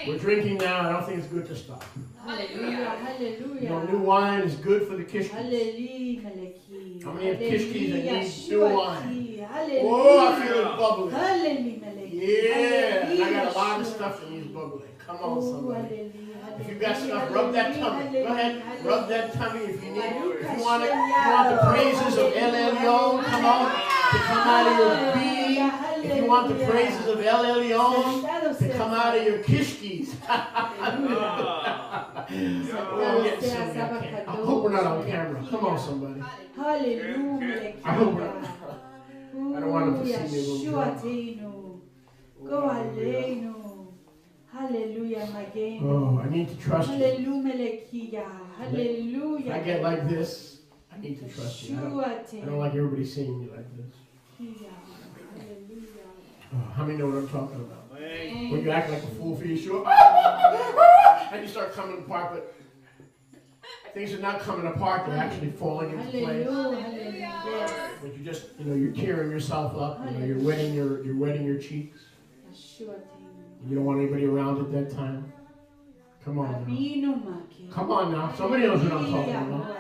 We're drinking now. I don't think it's good to stop. Hallelujah. Hallelujah. You know, new wine is good for the kishkis. Hallelujah. How many have kishkis that need new wine? Hallelujah. Oh, I feel it bubbling. Hallelujah. Yeah, and I got a lot of stuff that needs bubbling. Come on, somebody. If you got stuff, rub that tummy. Go ahead, rub that tummy if you need. If you want the praises of El Elyon, come on, to come out of your being. If you want the praises of El Elyon to come out of your kishkis. I hope we're not on camera. Come on, somebody. Hallelujah. I hope we're not. I don't want them to see me. Go aleinu. Hallelujah, my game. Oh, I need to trust you. Hallelujah. Hallelujah. If I get like this, I need to trust you. I don't like everybody seeing me like this. Oh, how many know what I'm talking about? When you act like a fool for your show, and you start coming apart, but things are not coming apart, they're actually falling into place. But you just, you're tearing yourself up, you're wetting your cheeks. You don't want anybody around at that time. Come on now. Come on now. Somebody knows what I'm talking about.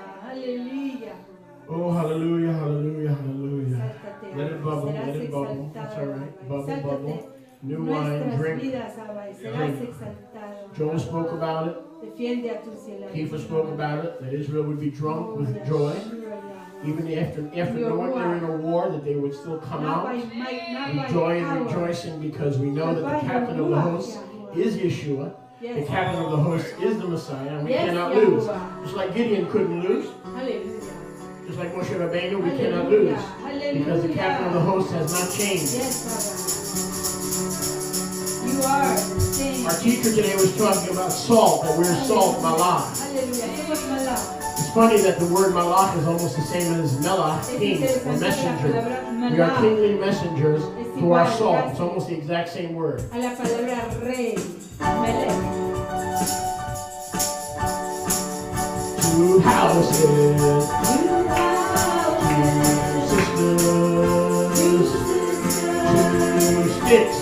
Oh, hallelujah, hallelujah, hallelujah. Let it bubble, let it bubble. That's all right. Bubble, bubble. New wine, drink. Drink. Joel spoke about it. Kiefer spoke about it, that Israel would be drunk with joy. Even after knowing they're in a war, that they would still come out with joy and rejoicing, because we know that the captain of the host is Yeshua. The captain of the host is the Messiah, and we cannot lose. Just like Gideon couldn't lose. Just like Moshe Rabbeinu, we cannot lose. Because the captain of the host has not changed. You are. Our teacher today was talking about salt, that we're salt, malach. It's funny that the word malach is almost the same as melach, king, or messenger. We are kingly messengers to our salt. It's almost the exact same word. Two houses, two sisters, two sticks.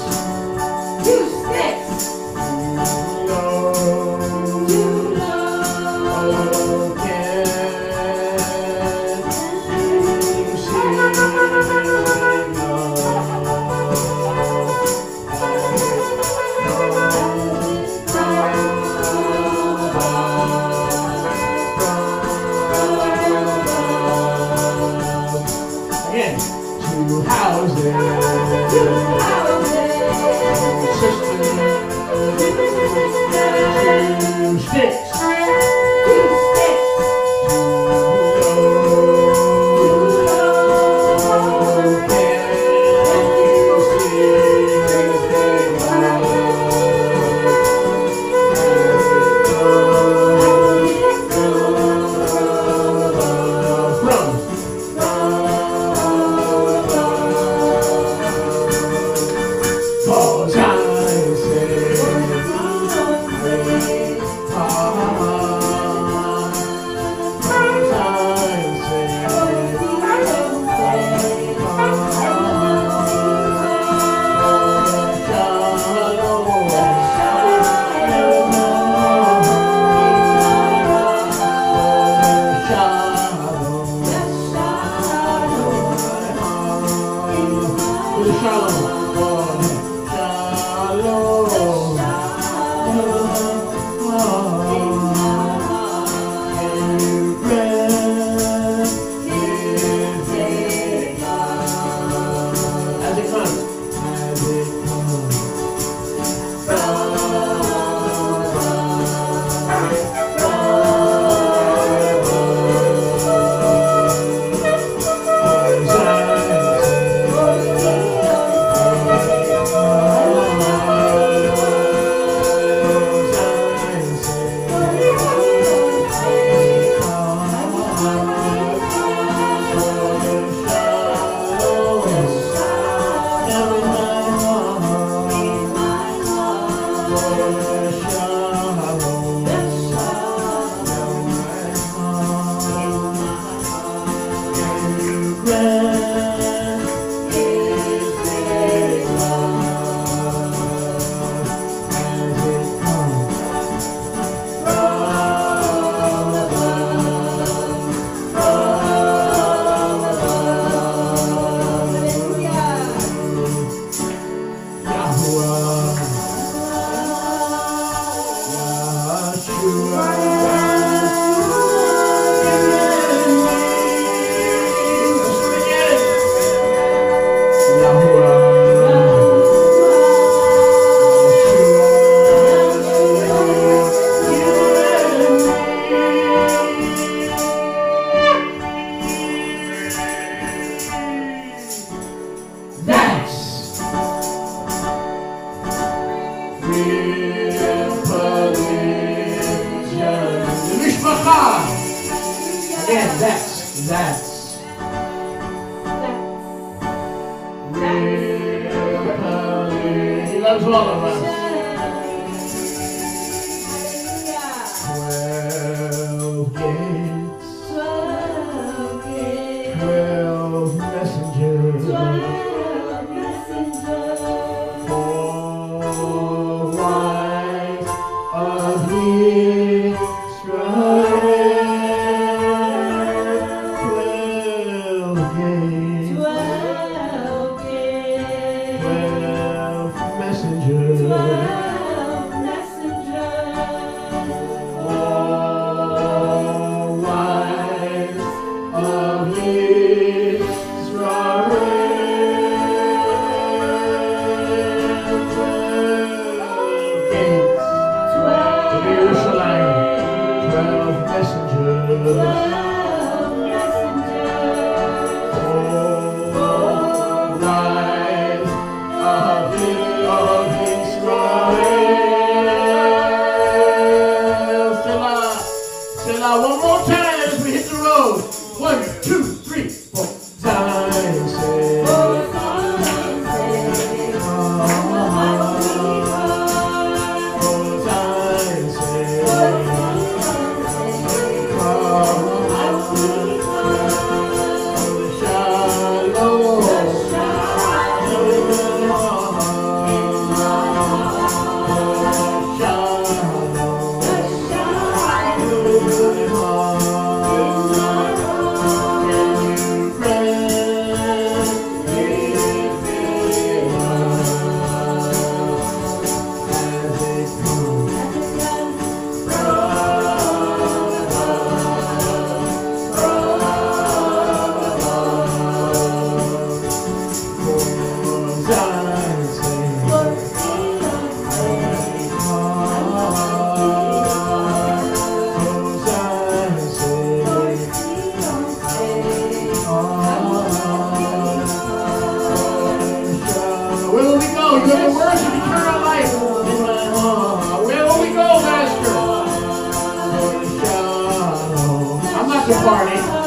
to party.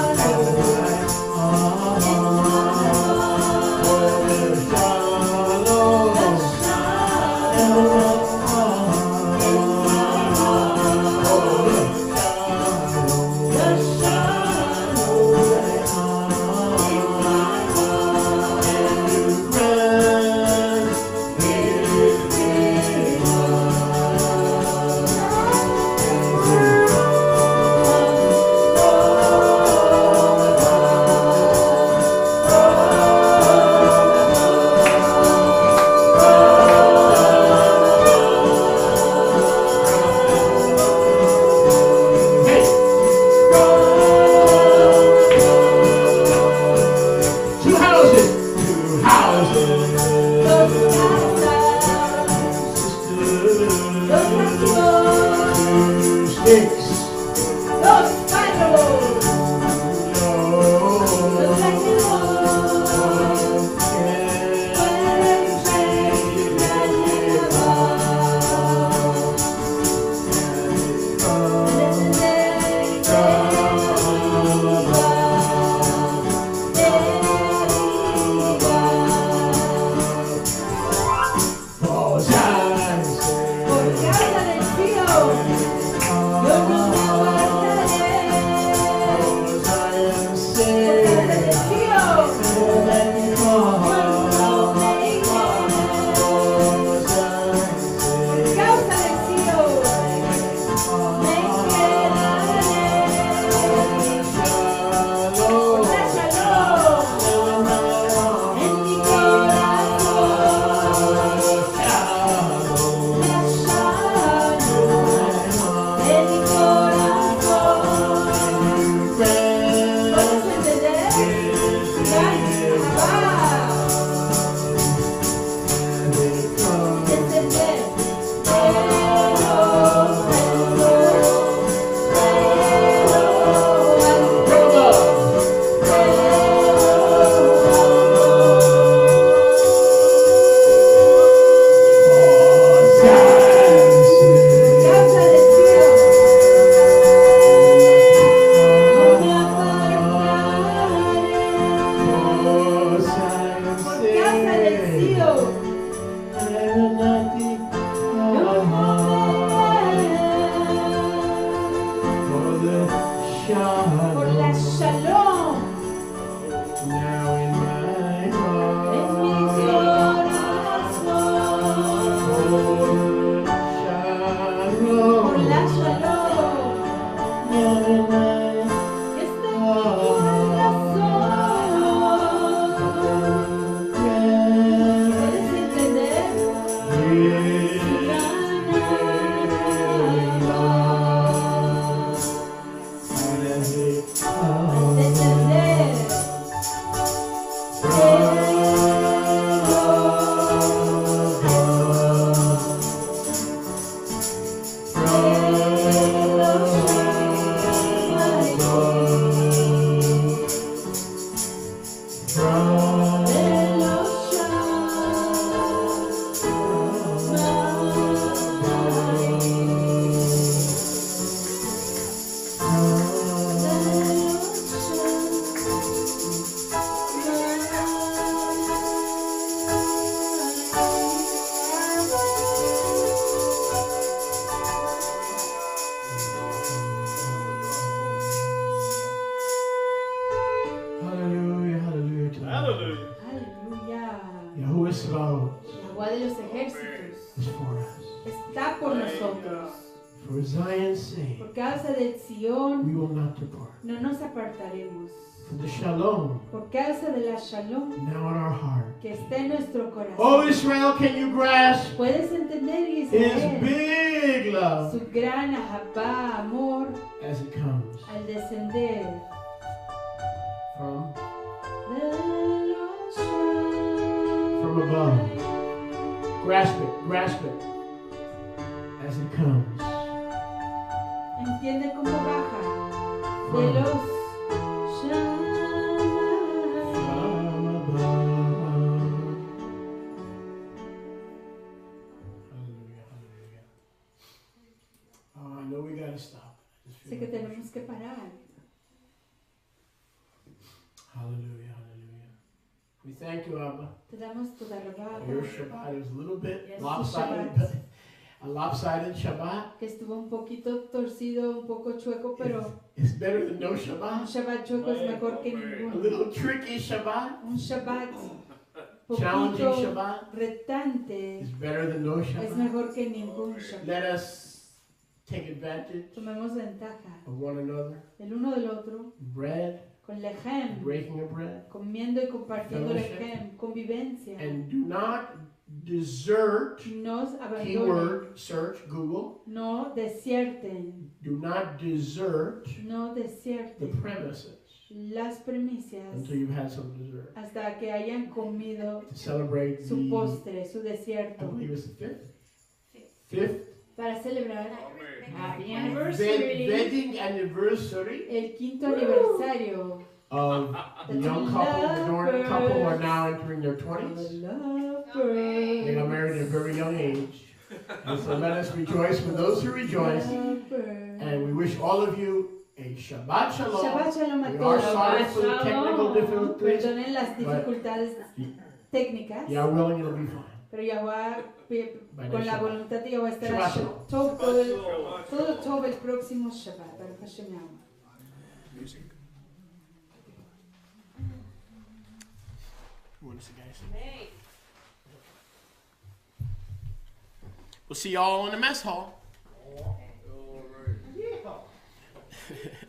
No nos apartaremos. For the shalom. Por causa de la shalom. Now in our heart. Que está en nuestro corazón. Oh Israel, can you grasp? Puedes entender Israel. His big love. Su gran ahabá, amor. As it comes. Al descender. From above. Grasp it. As it comes. Entiende cómo baja de los Oh, I know we gotta stop. Sé que tenemos que parar. Hallelujah, hallelujah. We thank you, Abba. Te damos toda la Your Shabbat is a little bit Yes, lopsided, Shabbat. but a lopsided Shabbat que estuvo un poquito torcido, un poco chueco, pero is better than no un Shabbat. Shabbat chueco es mejor que A ninguno. little tricky Shabbat, Un Shabbat challenging poquito Shabbat retante is better than no es Shabbat. mejor que ningún Shabbat. Let us take advantage Tomemos ventaja of one another. el uno del otro Bread, con lejem, breaking of bread. comiendo y compartiendo Fellowship. lejem, convivencia. And do not desert, Nos abandonen, keyword, search, Google. no desierten, Do not desert no the desierten premises las primicias until you've had some dessert. hasta que hayan comido To celebrate su the, postre, su I desierto, believe it's the fifth para celebrar Happy Ve- Anniversary, wedding anniversary el quinto aniversario of the young couple, the Dorn couple who are now entering their 20s. They got married at a very young age. And so let us rejoice with those who rejoice. And we wish all of you a Shabbat Shalom. Shabbat Shalom a We are todos. sorry for the technical difficulties. Perdonen las dificultades técnicas, Yeah, willing, it'll be fine. pero Yahweh, con la Shabbat. voluntad de Yahweh estará Shabbat Shalom. todo el próximo Shabbat. Baruch Hashem Yahweh. Music. What is it, guys? We'll see y'all in the mess hall. All right.